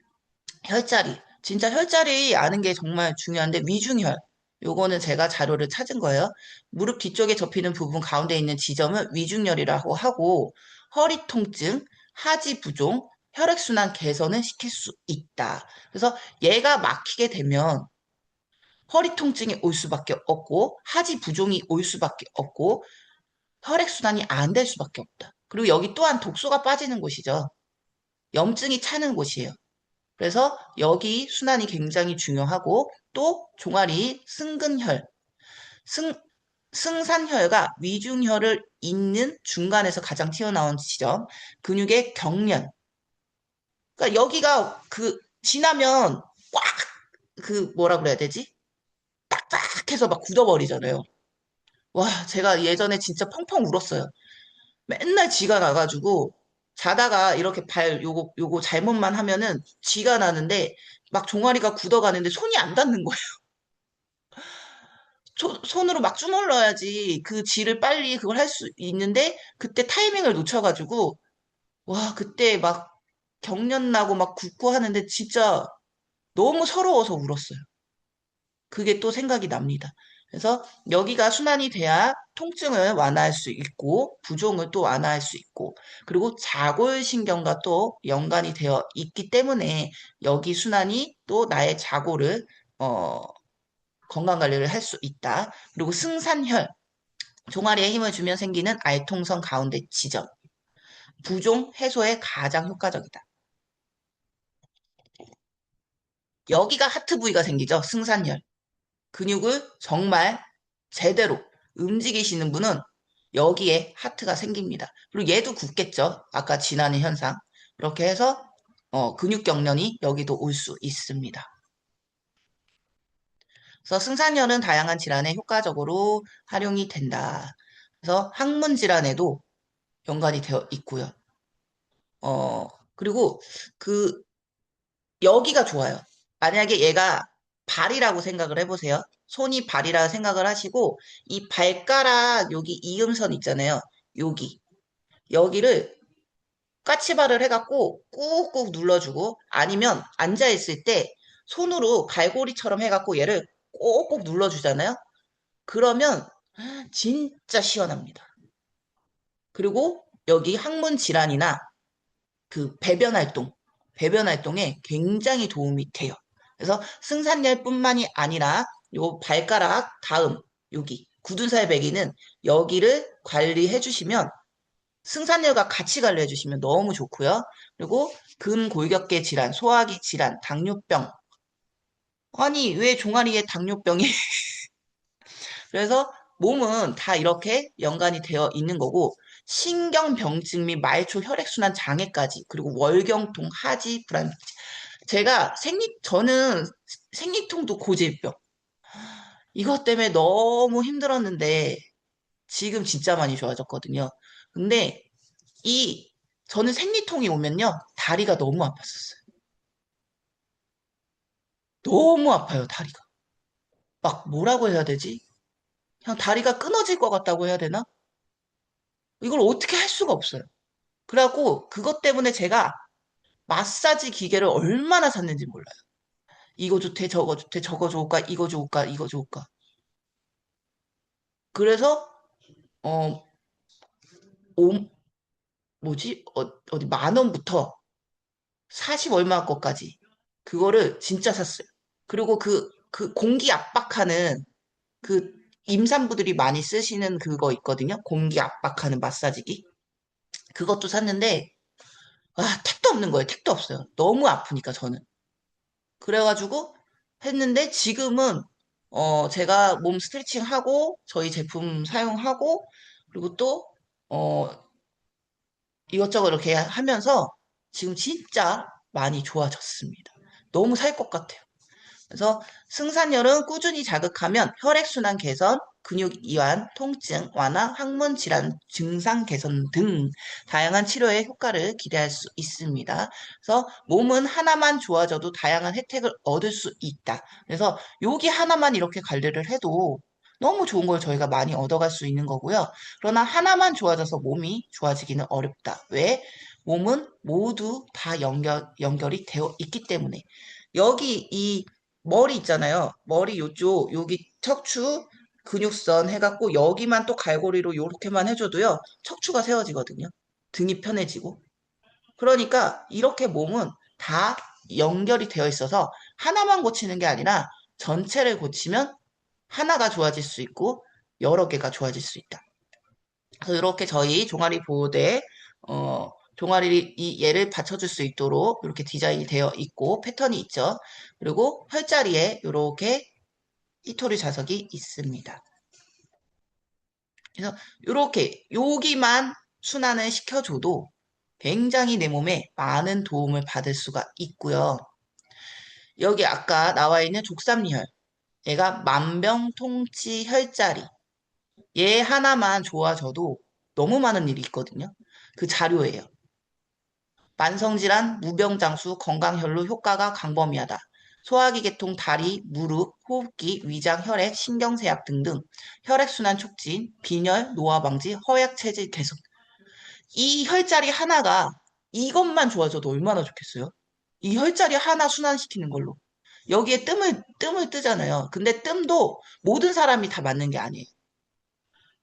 혈자리. 진짜 혈자리 아는 게 정말 중요한데 위중혈. 요거는 제가 자료를 찾은 거예요. 무릎 뒤쪽에 접히는 부분 가운데 있는 지점을 위중혈이라고 하고 허리 통증, 하지 부종, 혈액순환 개선을 시킬 수 있다. 그래서 얘가 막히게 되면 허리 통증이 올 수밖에 없고 하지 부종이 올 수밖에 없고 혈액순환이 안 될 수밖에 없다. 그리고 여기 또한 독소가 빠지는 곳이죠. 염증이 차는 곳이에요. 그래서 여기 순환이 굉장히 중요하고 또 종아리 승근혈, 승, 승산혈과 위중혈을 잇는 중간에서 가장 튀어나온 지점, 근육의 경련. 그러니까 여기가 지나면 꽉, 뭐라 그래야 되지? 딱딱해서 막 굳어버리잖아요. 와, 제가 예전에 진짜 펑펑 울었어요. 맨날 쥐가 나가지고 자다가 이렇게 요거 잘못만 하면은 쥐가 나는데 막 종아리가 굳어가는데 손이 안 닿는 거예요. 손으로 막 주물러야지 그 쥐를 빨리 그걸 할 수 있는데 그때 타이밍을 놓쳐가지고 와, 그때 막 경련 나고 막 굽고 하는데 진짜 너무 서러워서 울었어요. 그게 또 생각이 납니다. 그래서 여기가 순환이 돼야 통증을 완화할 수 있고 부종을 또 완화할 수 있고 그리고 자골신경과 또 연관이 되어 있기 때문에 여기 순환이 또 나의 자골을 어, 건강 관리를 할 수 있다. 그리고 승산혈 종아리에 힘을 주면 생기는 알통성 가운데 지점 부종 해소에 가장 효과적이다. 여기가 하트 부위가 생기죠. 승산혈. 근육을 정말 제대로 움직이시는 분은 여기에 하트가 생깁니다. 그리고 얘도 굳겠죠. 아까 지나는 현상. 이렇게 해서 근육 경련이 여기도 올 수 있습니다. 그래서 승산열은 다양한 질환에 효과적으로 활용이 된다. 그래서 항문 질환에도 연관이 되어 있고요. 어, 그리고 그 여기가 좋아요. 만약에 얘가 발이라고 생각을 해보세요. 손이 발이라 생각을 하시고 이 발가락 여기 이음선 있잖아요. 여기 여기를 까치발을 해갖고 꾹꾹 눌러주고 아니면 앉아있을 때 손으로 갈고리처럼 해갖고 얘를 꼭꼭 눌러주잖아요. 그러면 진짜 시원합니다. 그리고 여기 항문 질환이나 배변 활동에 굉장히 도움이 돼요. 그래서 승산열뿐만이 아니라 요 발가락 다음 여기 굳은 살배기는 여기를 관리해 주시면 승산열과 같이 관리해 주시면 너무 좋고요. 그리고 근골격계 질환, 소화기 질환, 당뇨병. 아니, 왜 종아리에 당뇨병이 그래서 몸은 다 이렇게 연관이 되어 있는 거고 신경병증 및 말초 혈액순환 장애까지 그리고 월경통, 하지, 불안. 저는 생리통도 고질병. 이것 때문에 너무 힘들었는데 지금 진짜 많이 좋아졌거든요. 근데 이 저는 생리통이 오면요 다리가 너무 아팠었어요. 너무 아파요 다리가. 막 뭐라고 해야 되지? 그냥 다리가 끊어질 것 같다고 해야 되나? 이걸 어떻게 할 수가 없어요. 그래갖고 그것 때문에 제가 마사지 기계를 얼마나 샀는지 몰라요. 이거 좋대, 저거 좋대, 저거 좋을까, 이거 좋을까, 이거 좋을까. 그래서 어, 오, 어디 10,000원부터 40 얼마 거까지 그거를 진짜 샀어요. 그리고 그 공기 압박하는 그 임산부들이 많이 쓰시는 그거 있거든요. 공기 압박하는 마사지기. 그것도 샀는데 택도 없는 거예요. 택도 없어요. 너무 아프니까 저는. 그래가지고 했는데 지금은 제가 몸 스트레칭 하고 저희 제품 사용하고 그리고 또 어, 이것저것 이렇게 하면서 지금 진짜 많이 좋아졌습니다. 너무 살 것 같아요. 그래서 승산열은 꾸준히 자극하면 혈액순환 개선, 근육 이완, 통증 완화, 항문 질환 증상 개선 등 다양한 치료에 효과를 기대할 수 있습니다. 그래서 몸은 하나만 좋아져도 다양한 혜택을 얻을 수 있다. 그래서 여기 하나만 이렇게 관리를 해도 너무 좋은 걸 저희가 많이 얻어갈 수 있는 거고요. 그러나 하나만 좋아져서 몸이 좋아지기는 어렵다. 왜? 몸은 모두 다 연결이 되어 있기 때문에. 여기 이 머리 있잖아요. 머리 요쪽, 여기 척추, 근육선 해갖고 여기만 또 갈고리로 요렇게만 해줘도요. 척추가 세워지거든요. 등이 편해지고. 그러니까 이렇게 몸은 다 연결이 되어 있어서 하나만 고치는 게 아니라 전체를 고치면 하나가 좋아질 수 있고 여러 개가 좋아질 수 있다. 그래서 이렇게 저희 종아리 보호대 종아리 이 얘를 받쳐줄 수 있도록 이렇게 디자인이 되어 있고 패턴이 있죠. 그리고 혈자리에 이렇게 히토리 자석이 있습니다. 그래서 이렇게 여기만 순환을 시켜줘도 굉장히 내 몸에 많은 도움을 받을 수가 있고요. 여기 아까 나와 있는 족삼리혈, 얘가 만병통치 혈자리, 얘 하나만 좋아져도 너무 많은 일이 있거든요. 그 자료예요. 만성질환, 무병장수, 건강혈로 효과가 광범위하다. 소화기 계통, 다리, 무릎, 호흡기, 위장, 혈액, 신경쇠약 등등 혈액순환 촉진, 빈혈, 노화 방지, 허약 체질 개선. 이 혈자리 하나가 이것만 좋아져도 얼마나 좋겠어요? 이 혈자리 하나 순환시키는 걸로. 여기에 뜸을 뜨잖아요. 근데 뜸도 모든 사람이 다 맞는 게 아니에요.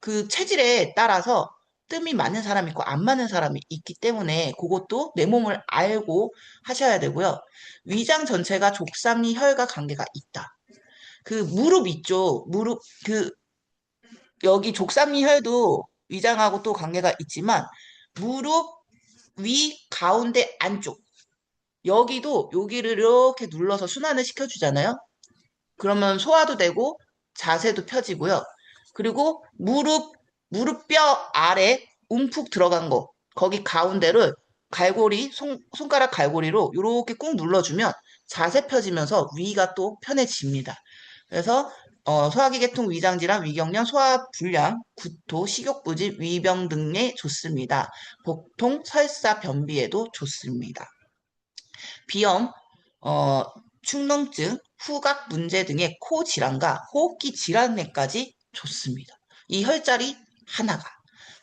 그 체질에 따라서 뜸이 맞는 사람이 있고 안 맞는 사람이 있기 때문에 그것도 내 몸을 알고 하셔야 되고요. 위장 전체가 족삼리 혈과 관계가 있다. 그 무릎 있죠. 무릎 그 여기 족삼리 혈도 위장하고 또 관계가 있지만 무릎 위 가운데 안쪽 여기도 여기를 이렇게 눌러서 순환을 시켜주잖아요. 그러면 소화도 되고 자세도 펴지고요. 그리고 무릎뼈 아래 움푹 들어간 거, 거기 가운데를 손가락 갈고리로 이렇게 꾹 눌러주면 자세 펴지면서 위가 또 편해집니다. 그래서 소화기 계통 위장질환, 위경련, 소화불량, 구토, 식욕부진, 위병 등에 좋습니다. 복통, 설사, 변비에도 좋습니다. 비염, 어, 축농증, 후각 문제 등의 코 질환과 호흡기 질환에까지 좋습니다. 이 혈자리 하나가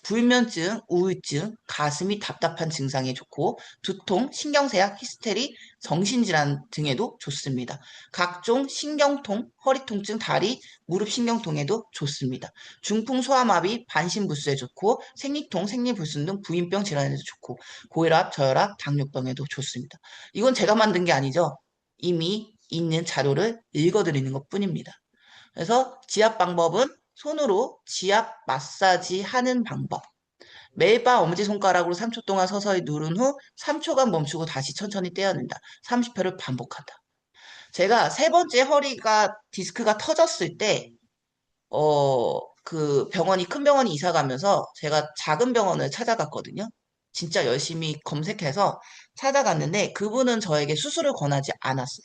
불면증, 우울증, 가슴이 답답한 증상에 좋고 두통, 신경쇠약, 히스테리, 정신질환 등에도 좋습니다. 각종 신경통, 허리 통증, 다리, 무릎 신경통에도 좋습니다. 중풍, 소아마비, 반신불수에 좋고 생리통, 생리불순 등 부인병 질환에도 좋고 고혈압, 저혈압, 당뇨병에도 좋습니다. 이건 제가 만든 게 아니죠. 이미 있는 자료를 읽어드리는 것 뿐입니다. 그래서 지압 방법은 손으로 지압 마사지 하는 방법. 매일 밤 엄지손가락으로 3초 동안 서서히 누른 후 3초간 멈추고 다시 천천히 떼어낸다. 30회를 반복한다. 제가 세 번째 허리가 디스크가 터졌을 때, 그 병원이 큰 병원이 이사 가면서 제가 작은 병원을 찾아갔거든요. 진짜 열심히 검색해서 찾아갔는데 그분은 저에게 수술을 권하지 않았어요.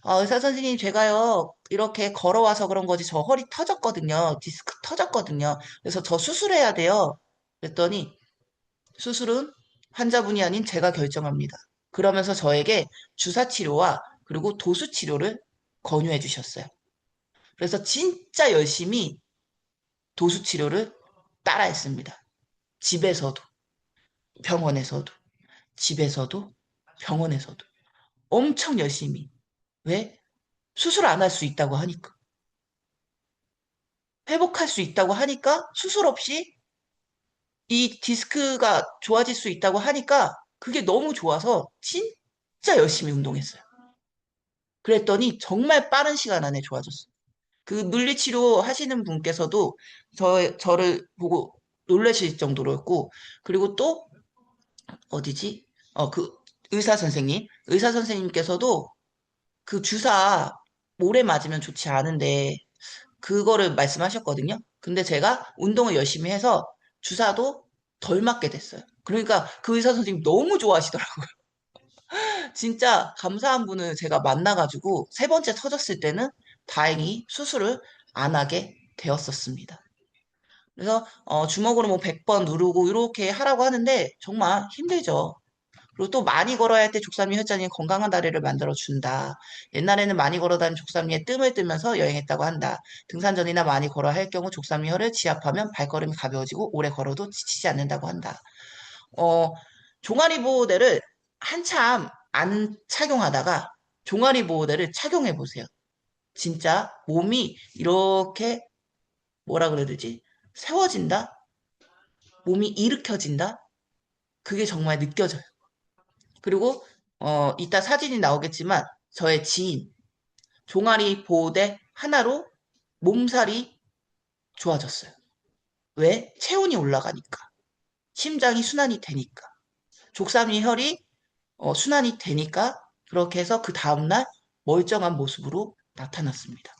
의사 선생님, 제가요, 이렇게 걸어와서 그런 거지, 저 허리 터졌거든요. 디스크 터졌거든요. 그래서 저 수술해야 돼요. 그랬더니, 수술은 환자분이 아닌 제가 결정합니다. 그러면서 저에게 주사 치료와 그리고 도수 치료를 권유해 주셨어요. 그래서 진짜 열심히 도수 치료를 따라했습니다. 집에서도, 병원에서도, 집에서도, 병원에서도. 엄청 열심히. 왜? 수술 안 할 수 있다고 하니까. 회복할 수 있다고 하니까 수술 없이 이 디스크가 좋아질 수 있다고 하니까 그게 너무 좋아서 진짜 열심히 운동했어요. 그랬더니 정말 빠른 시간 안에 좋아졌어요. 그 물리치료 하시는 분께서도 저를 보고 놀라실 정도로였고, 그리고 또, 어디지? 그 의사 선생님께서도 그 주사 오래 맞으면 좋지 않은데, 그거를 말씀하셨거든요. 근데 제가 운동을 열심히 해서 주사도 덜 맞게 됐어요. 그러니까 그 의사 선생님 너무 좋아하시더라고요. 진짜 감사한 분을 제가 만나가지고 세 번째 터졌을 때는 다행히 수술을 안 하게 되었었습니다. 그래서 주먹으로 뭐 100번 누르고 이렇게 하라고 하는데 정말 힘들죠. 그리고 또 많이 걸어야 할 때 족삼리 혈자리는 건강한 다리를 만들어 준다. 옛날에는 많이 걸어 다니는 족삼리에 뜸을 뜨면서 여행했다고 한다. 등산 전이나 많이 걸어야 할 경우 족삼리 혈을 지압하면 발걸음이 가벼워지고 오래 걸어도 지치지 않는다고 한다. 어, 종아리 보호대를 한참 안 착용하다가 종아리 보호대를 착용해 보세요. 진짜 몸이 이렇게 뭐라 그래야 되지? 세워진다? 몸이 일으켜진다? 그게 정말 느껴져요. 그리고 이따 사진이 나오겠지만 저의 지인 종아리 보호대 하나로 몸살이 좋아졌어요. 왜? 체온이 올라가니까. 심장이 순환이 되니까. 족삼이 혈이 순환이 되니까 그렇게 해서 그 다음날 멀쩡한 모습으로 나타났습니다.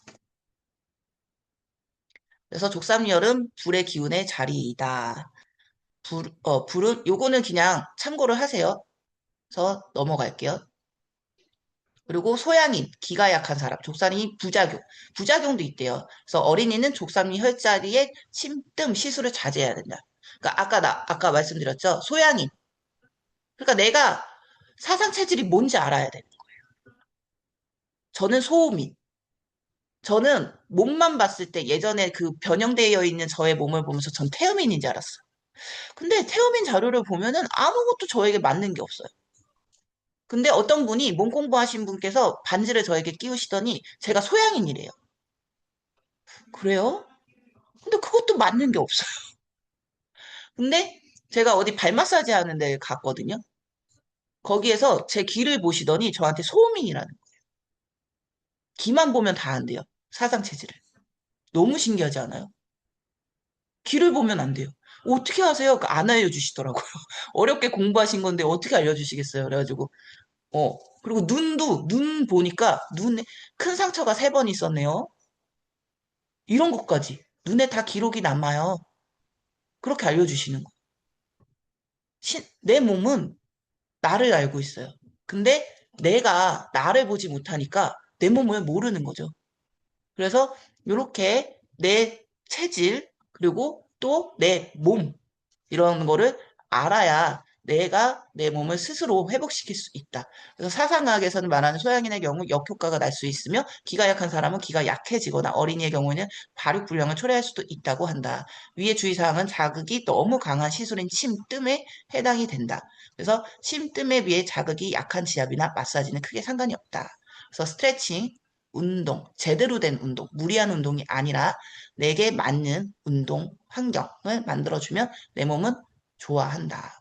그래서 족삼열은 불의 기운의 자리이다. 불은 요거는 그냥 참고를 하세요. 그래서 넘어갈게요. 그리고 소양인, 기가 약한 사람, 족삼이 부작용도 있대요. 그래서 어린이는 족삼이 혈자리에 침뜸, 시술을 자제해야 된다. 그러니까 아까 말씀드렸죠. 소양인. 그러니까 내가 사상 체질이 뭔지 알아야 돼. 저는 소음인. 저는 몸만 봤을 때 예전에 그 변형되어 있는 저의 몸을 보면서 전 태음인인 줄 알았어요. 근데 태음인 자료를 보면은 아무것도 저에게 맞는 게 없어요. 근데 어떤 분이 몸 공부하신 분께서 반지를 저에게 끼우시더니 제가 소양인이래요. 그래요? 근데 그것도 맞는 게 없어요. 근데 제가 어디 발 마사지 하는 데 갔거든요. 거기에서 제 귀를 보시더니 저한테 소음인이라는 거예요. 귀만 보면 다 안 돼요. 사상 체질을. 너무 신기하지 않아요? 귀를 보면 안 돼요. 어떻게 하세요? 안 알려주시더라고요. 어렵게 공부하신 건데 어떻게 알려주시겠어요? 그래가지고, 그리고 눈 보니까 눈에 큰 상처가 3번 있었네요. 이런 것까지. 눈에 다 기록이 남아요. 그렇게 알려주시는 거. 내 몸은 나를 알고 있어요. 근데 내가 나를 보지 못하니까 내 몸을 모르는 거죠. 그래서 이렇게 내 체질, 그리고 또 내 몸, 이런 거를 알아야 내가 내 몸을 스스로 회복시킬 수 있다. 그래서 사상학에서는 말하는 소양인의 경우 역효과가 날 수 있으며 기가 약한 사람은 기가 약해지거나 어린이의 경우에는 발육불량을 초래할 수도 있다고 한다. 위의 주의사항은 자극이 너무 강한 시술인 침뜸에 해당이 된다. 그래서 침뜸에 비해 자극이 약한 지압이나 마사지는 크게 상관이 없다. 그래서 스트레칭, 운동, 제대로 된 운동, 무리한 운동이 아니라 내게 맞는 운동 환경을 만들어주면 내 몸은 좋아한다.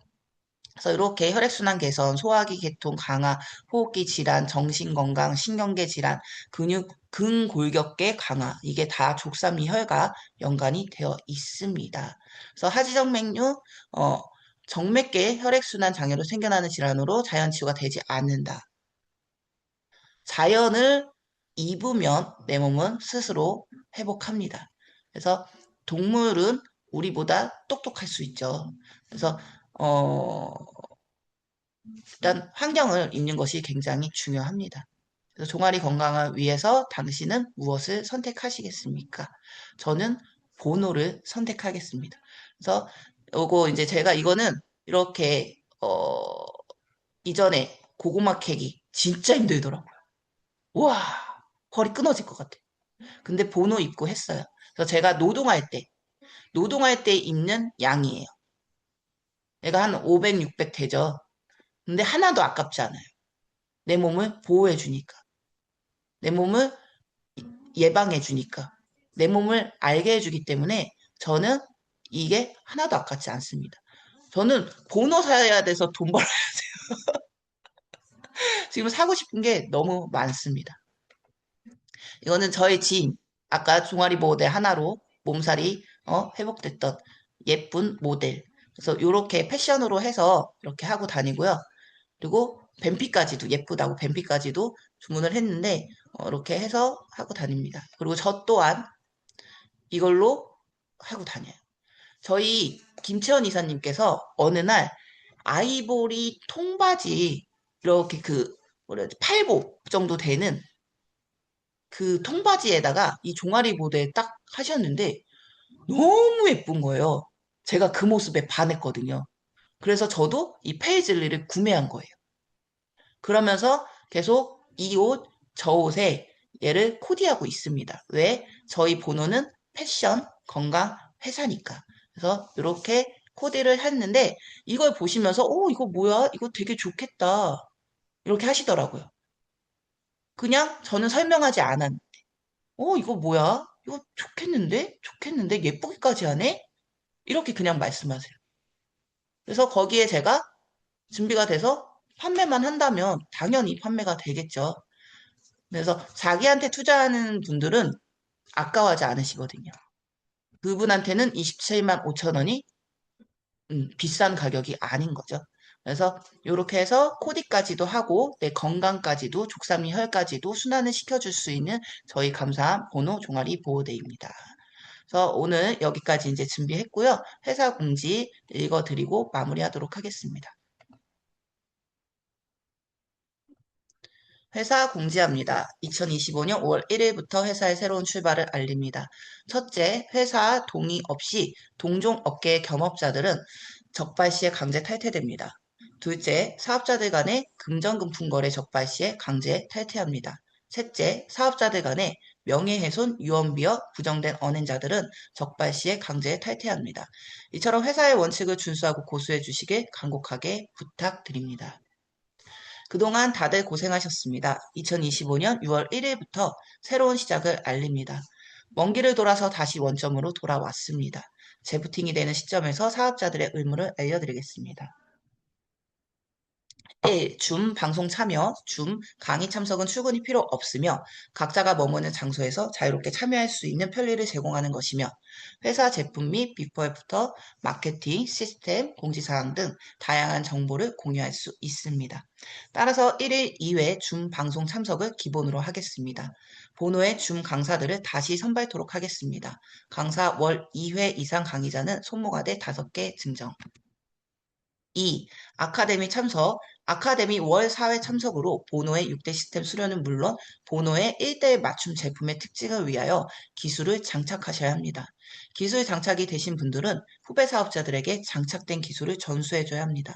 그래서 이렇게 혈액순환 개선, 소화기 계통 강화, 호흡기 질환, 정신건강, 신경계 질환, 근골격계 강화, 이게 다 족삼이혈과 연관이 되어 있습니다. 그래서 하지정맥류, 정맥계 혈액순환 장애로 생겨나는 질환으로 자연 치유가 되지 않는다. 자연을 입으면 내 몸은 스스로 회복합니다. 그래서 동물은 우리보다 똑똑할 수 있죠. 그래서 어, 일단 환경을 입는 것이 굉장히 중요합니다. 그래서 종아리 건강을 위해서 당신은 무엇을 선택하시겠습니까? 저는 보노를 선택하겠습니다. 그래서 요거 이제 제가 이거는 이렇게 이전에 고구마 캐기 진짜 힘들더라고요. 와, 허리 끊어질 것 같아. 근데 보노 입고 했어요. 그래서 제가 노동할 때 입는 양이에요. 얘가 한 500, 600 되죠. 근데 하나도 아깝지 않아요. 내 몸을 보호해 주니까. 내 몸을 예방해 주니까. 내 몸을 알게 해주기 때문에 저는 이게 하나도 아깝지 않습니다. 저는 보노 사야 돼서 돈 벌어요. 지금 사고 싶은 게 너무 많습니다. 이거는 저의 지인, 아까 종아리 보호대 하나로 몸살이 회복됐던 예쁜 모델. 그래서 이렇게 패션으로 해서 이렇게 하고 다니고요. 그리고 뱀피까지도 예쁘다고 뱀피까지도 주문을 했는데 이렇게 해서 하고 다닙니다. 그리고 저 또한 이걸로 하고 다녀요. 저희 김채원 이사님께서 어느 날 아이보리 통바지 이렇게 뭐라 해야 지 팔복 정도 되는 그 통바지에다가 이 종아리 보호대 딱 하셨는데 너무 예쁜 거예요. 제가 그 모습에 반했거든요. 그래서 저도 이 페이즐리를 구매한 거예요. 그러면서 계속 이 옷, 저 옷에 얘를 코디하고 있습니다. 왜? 저희 본호는 패션, 건강, 회사니까. 그래서 이렇게 코디를 했는데 이걸 보시면서 이거 뭐야? 이거 되게 좋겠다. 이렇게 하시더라고요. 그냥 저는 설명하지 않았는데 이거 뭐야? 이거 좋겠는데? 좋겠는데? 예쁘기까지 하네? 이렇게 그냥 말씀하세요. 그래서 거기에 제가 준비가 돼서 판매만 한다면 당연히 판매가 되겠죠. 그래서 자기한테 투자하는 분들은 아까워하지 않으시거든요. 그분한테는 27만 5천 원이 비싼 가격이 아닌 거죠. 그래서 이렇게 해서 코디까지도 하고 내 건강까지도 족삼이 혈까지도 순환을 시켜줄 수 있는 저희 감사함 번호 종아리 보호대입니다. 그래서 오늘 여기까지 이제 준비했고요. 회사 공지 읽어드리고 마무리하도록 하겠습니다. 회사 공지합니다. 2025년 5월 1일부터 회사의 새로운 출발을 알립니다. 첫째, 회사 동의 없이 동종 업계의 겸업자들은 적발 시에 강제 탈퇴됩니다. 둘째, 사업자들 간의 금전금품 거래 적발 시에 강제 탈퇴합니다. 셋째, 사업자들 간의 명예훼손, 유언비어, 부정된 언행자들은 적발 시에 강제 탈퇴합니다. 이처럼 회사의 원칙을 준수하고 고수해 주시길 간곡하게 부탁드립니다. 그동안 다들 고생하셨습니다. 2025년 6월 1일부터 새로운 시작을 알립니다. 먼 길을 돌아서 다시 원점으로 돌아왔습니다. 재부팅이 되는 시점에서 사업자들의 의무를 알려드리겠습니다. 1. 줌 방송 참여, 줌 강의 참석은 출근이 필요 없으며 각자가 머무는 장소에서 자유롭게 참여할 수 있는 편리를 제공하는 것이며 회사 제품 및 비포 애프터, 마케팅, 시스템, 공지사항 등 다양한 정보를 공유할 수 있습니다. 따라서 1일 2회 줌 방송 참석을 기본으로 하겠습니다. 본호의 줌 강사들을 다시 선발토록 하겠습니다. 강사 월 2회 이상 강의자는 손모가대 5개 증정. 2. 아카데미 참석. 아카데미 월 4회 참석으로 보노의 6대 시스템 수료는 물론 보노의 1대1 맞춤 제품의 특징을 위하여 기술을 장착하셔야 합니다. 기술 장착이 되신 분들은 후배 사업자들에게 장착된 기술을 전수해줘야 합니다.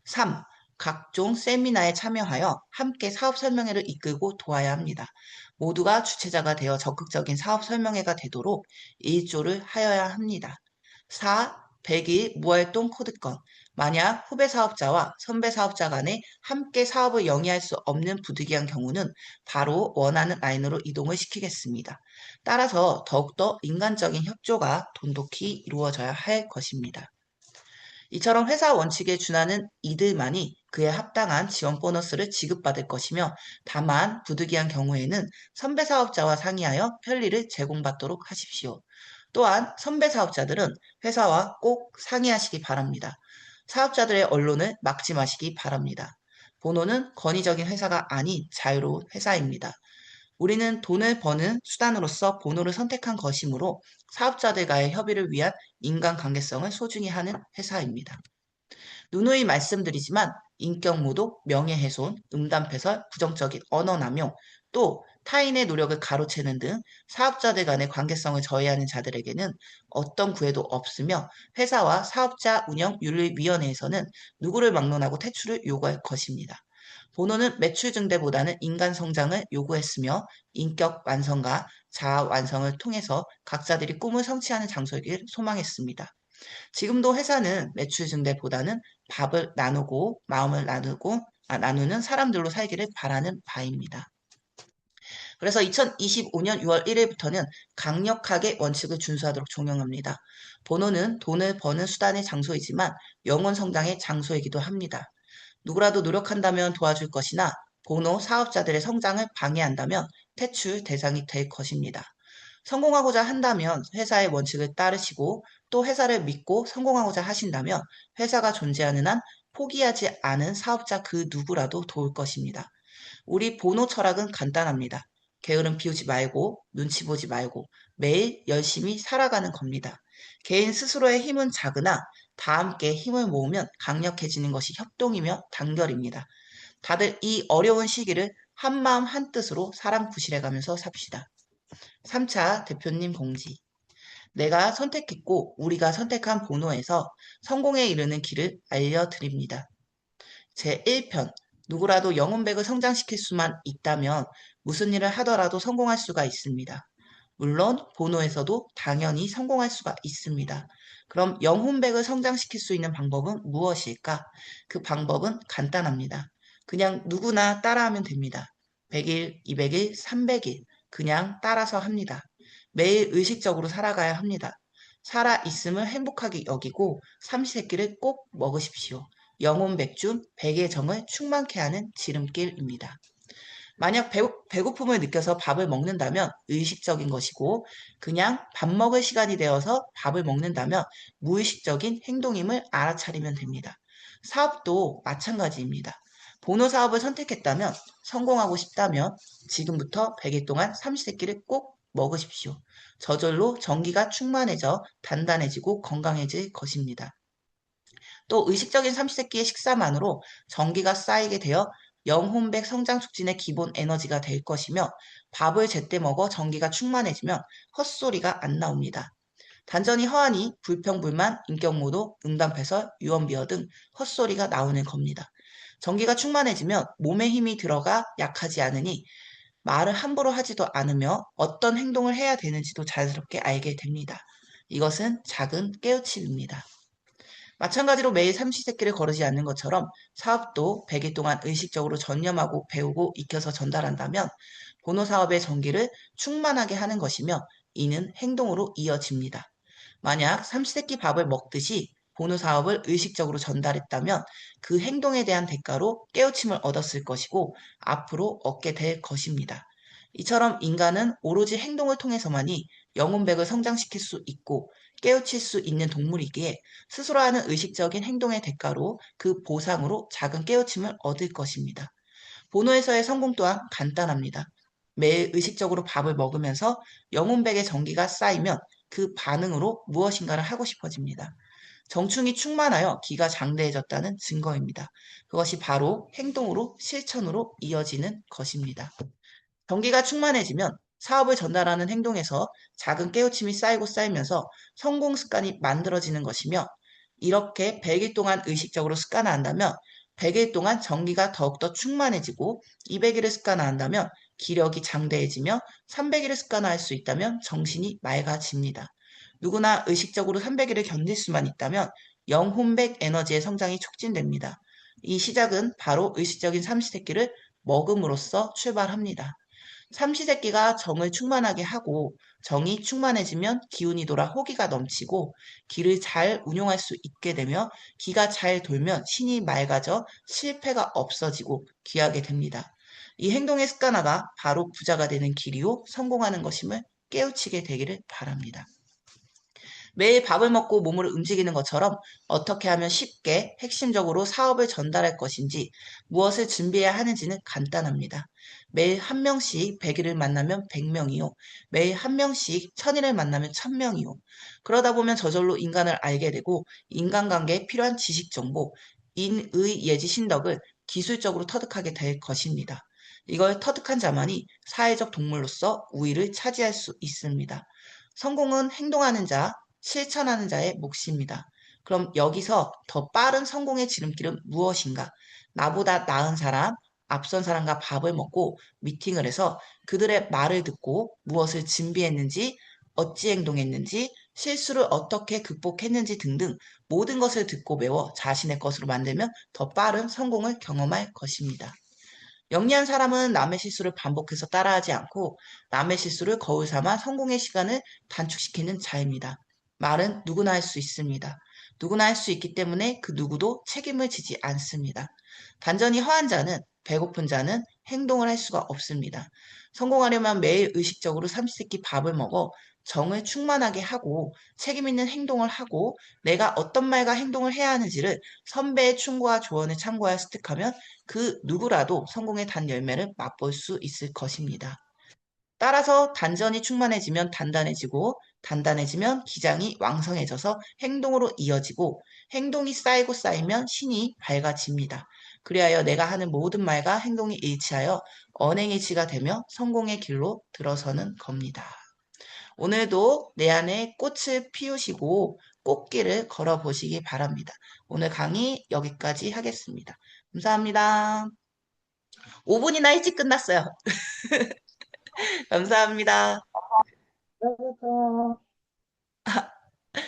3. 각종 세미나에 참여하여 함께 사업 설명회를 이끌고 도와야 합니다. 모두가 주체자가 되어 적극적인 사업 설명회가 되도록 일조를 하여야 합니다. 4. 100일 무활동 코드건. 만약 후배 사업자와 선배 사업자 간에 함께 사업을 영위할 수 없는 부득이한 경우는 바로 원하는 라인으로 이동을 시키겠습니다. 따라서 더욱더 인간적인 협조가 돈독히 이루어져야 할 것입니다. 이처럼 회사 원칙에 준하는 이들만이 그에 합당한 지원 보너스를 지급받을 것이며 다만 부득이한 경우에는 선배 사업자와 상의하여 편리를 제공받도록 하십시오. 또한 선배 사업자들은 회사와 꼭 상의하시기 바랍니다. 사업자들의 언론을 막지 마시기 바랍니다. 보노는 권위적인 회사가 아닌 자유로운 회사입니다. 우리는 돈을 버는 수단으로서 보노를 선택한 것이므로 사업자들과의 협의를 위한 인간관계성을 소중히 하는 회사입니다. 누누이 말씀드리지만 인격 모독, 명예훼손, 음담패설, 부정적인 언어 남용, 또 타인의 노력을 가로채는 등 사업자들 간의 관계성을 저해하는 자들에게는 어떤 구애도 없으며 회사와 사업자 운영 윤리위원회에서는 누구를 막론하고 퇴출을 요구할 것입니다. 본호는 매출 증대보다는 인간 성장을 요구했으며 인격 완성과 자아 완성을 통해서 각자들이 꿈을 성취하는 장소이길 소망했습니다. 지금도 회사는 매출 증대보다는 밥을 나누고 마음을 나누는 사람들로 살기를 바라는 바입니다. 그래서 2025년 6월 1일부터는 강력하게 원칙을 준수하도록 종용합니다. 본호는 돈을 버는 수단의 장소이지만 영혼 성장의 장소이기도 합니다. 누구라도 노력한다면 도와줄 것이나 본호 사업자들의 성장을 방해한다면 퇴출 대상이 될 것입니다. 성공하고자 한다면 회사의 원칙을 따르시고 또 회사를 믿고 성공하고자 하신다면 회사가 존재하는 한 포기하지 않은 사업자 그 누구라도 도울 것입니다. 우리 본호 철학은 간단합니다. 게으름 피우지 말고 눈치 보지 말고 매일 열심히 살아가는 겁니다. 개인 스스로의 힘은 작으나 다 함께 힘을 모으면 강력해지는 것이 협동이며 단결입니다. 다들 이 어려운 시기를 한마음 한뜻으로 사람 구실해가면서 삽시다. 3차 대표님 공지. 내가 선택했고 우리가 선택한 본호에서 성공에 이르는 길을 알려드립니다. 제1편. 누구라도 영혼백을 성장시킬 수만 있다면 무슨 일을 하더라도 성공할 수가 있습니다. 물론 본호에서도 당연히 성공할 수가 있습니다. 그럼 영혼백을 성장시킬 수 있는 방법은 무엇일까? 그 방법은 간단합니다. 그냥 누구나 따라하면 됩니다. 100일, 200일, 300일 그냥 따라서 합니다. 매일 의식적으로 살아가야 합니다. 살아있음을 행복하게 여기고 삼시세끼를 꼭 먹으십시오. 영혼 백중, 백의 정을 충만케 하는 지름길입니다. 만약 배고픔을 느껴서 밥을 먹는다면 의식적인 것이고 그냥 밥 먹을 시간이 되어서 밥을 먹는다면 무의식적인 행동임을 알아차리면 됩니다. 사업도 마찬가지입니다. 본호 사업을 선택했다면, 성공하고 싶다면 지금부터 100일 동안 삼시세끼를 꼭 먹으십시오. 저절로 전기가 충만해져 단단해지고 건강해질 것입니다. 또 의식적인 삼시세끼의 식사만으로 전기가 쌓이게 되어 영혼백 성장 촉진의 기본 에너지가 될 것이며, 밥을 제때 먹어 전기가 충만해지면 헛소리가 안 나옵니다. 단전이 허하니 불평불만, 인격모독, 응답해설, 유언비어 등 헛소리가 나오는 겁니다. 전기가 충만해지면 몸에 힘이 들어가 약하지 않으니 말을 함부로 하지도 않으며 어떤 행동을 해야 되는지도 자연스럽게 알게 됩니다. 이것은 작은 깨우침입니다. 마찬가지로 매일 삼시세끼를 거르지 않는 것처럼 사업도 100일 동안 의식적으로 전념하고 배우고 익혀서 전달한다면 본호 사업의 전기를 충만하게 하는 것이며, 이는 행동으로 이어집니다. 만약 삼시세끼 밥을 먹듯이 본호 사업을 의식적으로 전달했다면 그 행동에 대한 대가로 깨우침을 얻었을 것이고 앞으로 얻게 될 것입니다. 이처럼 인간은 오로지 행동을 통해서만이 영혼백을 성장시킬 수 있고 깨우칠 수 있는 동물이기에, 스스로 하는 의식적인 행동의 대가로 그 보상으로 작은 깨우침을 얻을 것입니다. 본호에서의 성공 또한 간단합니다. 매일 의식적으로 밥을 먹으면서 영혼백의 전기가 쌓이면 그 반응으로 무엇인가를 하고 싶어집니다. 정충이 충만하여 기가 장대해졌다는 증거입니다. 그것이 바로 행동으로 실천으로 이어지는 것입니다. 전기가 충만해지면 사업을 전달하는 행동에서 작은 깨우침이 쌓이고 쌓이면서 성공 습관이 만들어지는 것이며, 이렇게 100일 동안 의식적으로 습관화한다면 100일 동안 전기가 더욱더 충만해지고, 200일을 습관화한다면 기력이 장대해지며, 300일을 습관화할 수 있다면 정신이 맑아집니다. 누구나 의식적으로 300일을 견딜 수만 있다면 영혼백 에너지의 성장이 촉진됩니다. 이 시작은 바로 의식적인 삼시세끼를 먹음으로써 출발합니다. 삼시세끼가 정을 충만하게 하고, 정이 충만해지면 기운이 돌아 호기가 넘치고 기를 잘 운용할 수 있게 되며, 기가 잘 돌면 신이 맑아져 실패가 없어지고 귀하게 됩니다. 이 행동의 습관화가 바로 부자가 되는 길이요 성공하는 것임을 깨우치게 되기를 바랍니다. 매일 밥을 먹고 몸을 움직이는 것처럼 어떻게 하면 쉽게 핵심적으로 사업을 전달할 것인지, 무엇을 준비해야 하는지는 간단합니다. 매일 한 명씩 100일을 만나면 100명이요. 매일 한 명씩 1000일을 만나면 1000명이요. 그러다 보면 저절로 인간을 알게 되고 인간관계에 필요한 지식 정보, 인의 예지 신덕을 기술적으로 터득하게 될 것입니다. 이걸 터득한 자만이 사회적 동물로서 우위를 차지할 수 있습니다. 성공은 행동하는 자, 실천하는 자의 몫입니다. 그럼 여기서 더 빠른 성공의 지름길은 무엇인가? 나보다 나은 사람, 앞선 사람과 밥을 먹고 미팅을 해서 그들의 말을 듣고 무엇을 준비했는지, 어찌 행동했는지, 실수를 어떻게 극복했는지 등등 모든 것을 듣고 배워 자신의 것으로 만들면 더 빠른 성공을 경험할 것입니다. 영리한 사람은 남의 실수를 반복해서 따라하지 않고 남의 실수를 거울 삼아 성공의 시간을 단축시키는 자입니다. 말은 누구나 할 수 있습니다. 누구나 할 수 있기 때문에 그 누구도 책임을 지지 않습니다. 단전이 허한 자는, 배고픈 자는 행동을 할 수가 없습니다. 성공하려면 매일 의식적으로 삼시세끼 밥을 먹어 정을 충만하게 하고 책임 있는 행동을 하고, 내가 어떤 말과 행동을 해야 하는지를 선배의 충고와 조언을 참고하여 습득하면 그 누구라도 성공의 단 열매를 맛볼 수 있을 것입니다. 따라서 단전이 충만해지면 단단해지고, 단단해지면 기장이 왕성해져서 행동으로 이어지고, 행동이 쌓이고 쌓이면 신이 밝아집니다. 그리하여 내가 하는 모든 말과 행동이 일치하여 언행일치가 되며 성공의 길로 들어서는 겁니다. 오늘도 내 안에 꽃을 피우시고 꽃길을 걸어보시기 바랍니다. 오늘 강의 여기까지 하겠습니다. 감사합니다. 5분이나 일찍 끝났어요. 감사합니다. 그래서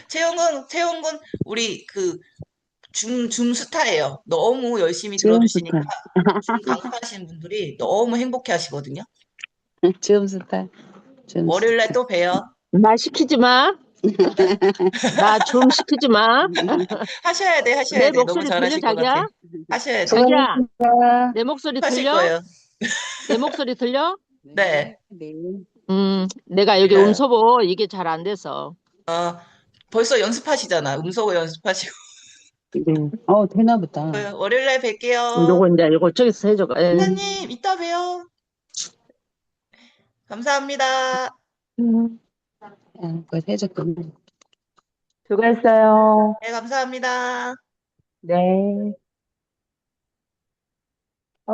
채용군, 우리 줌 스타예요. 너무 열심히 들어주시니까 지음스타, 줌 강사하시는 분들이 너무 행복해 하시거든요. 지음스타, 월요일날 지음스타. 또 봬요. 나 시키지 마. 나 좀 시키지 마. 하셔야 내 돼. 너무 목소리 들려, 잘하실 것 같아. 자기야? 하셔야 돼. 자기야, 수고하셨습니다. 내 목소리 하실 들려? 거예요. 내 목소리 들려? 네. 네. 내가 여기 들려요. 음소보 이게 잘 안 돼서. 벌써 연습하시잖아. 음소거 연습하시고. 네. 되나 보다. 월요일날 뵐게요. 요거 이제 요거 저기서 해줘가. 예. 원장님, 이따 봬요. 감사합니다. 그거 해줬구나. 수고했어요. 네, 감사합니다. 네. 아,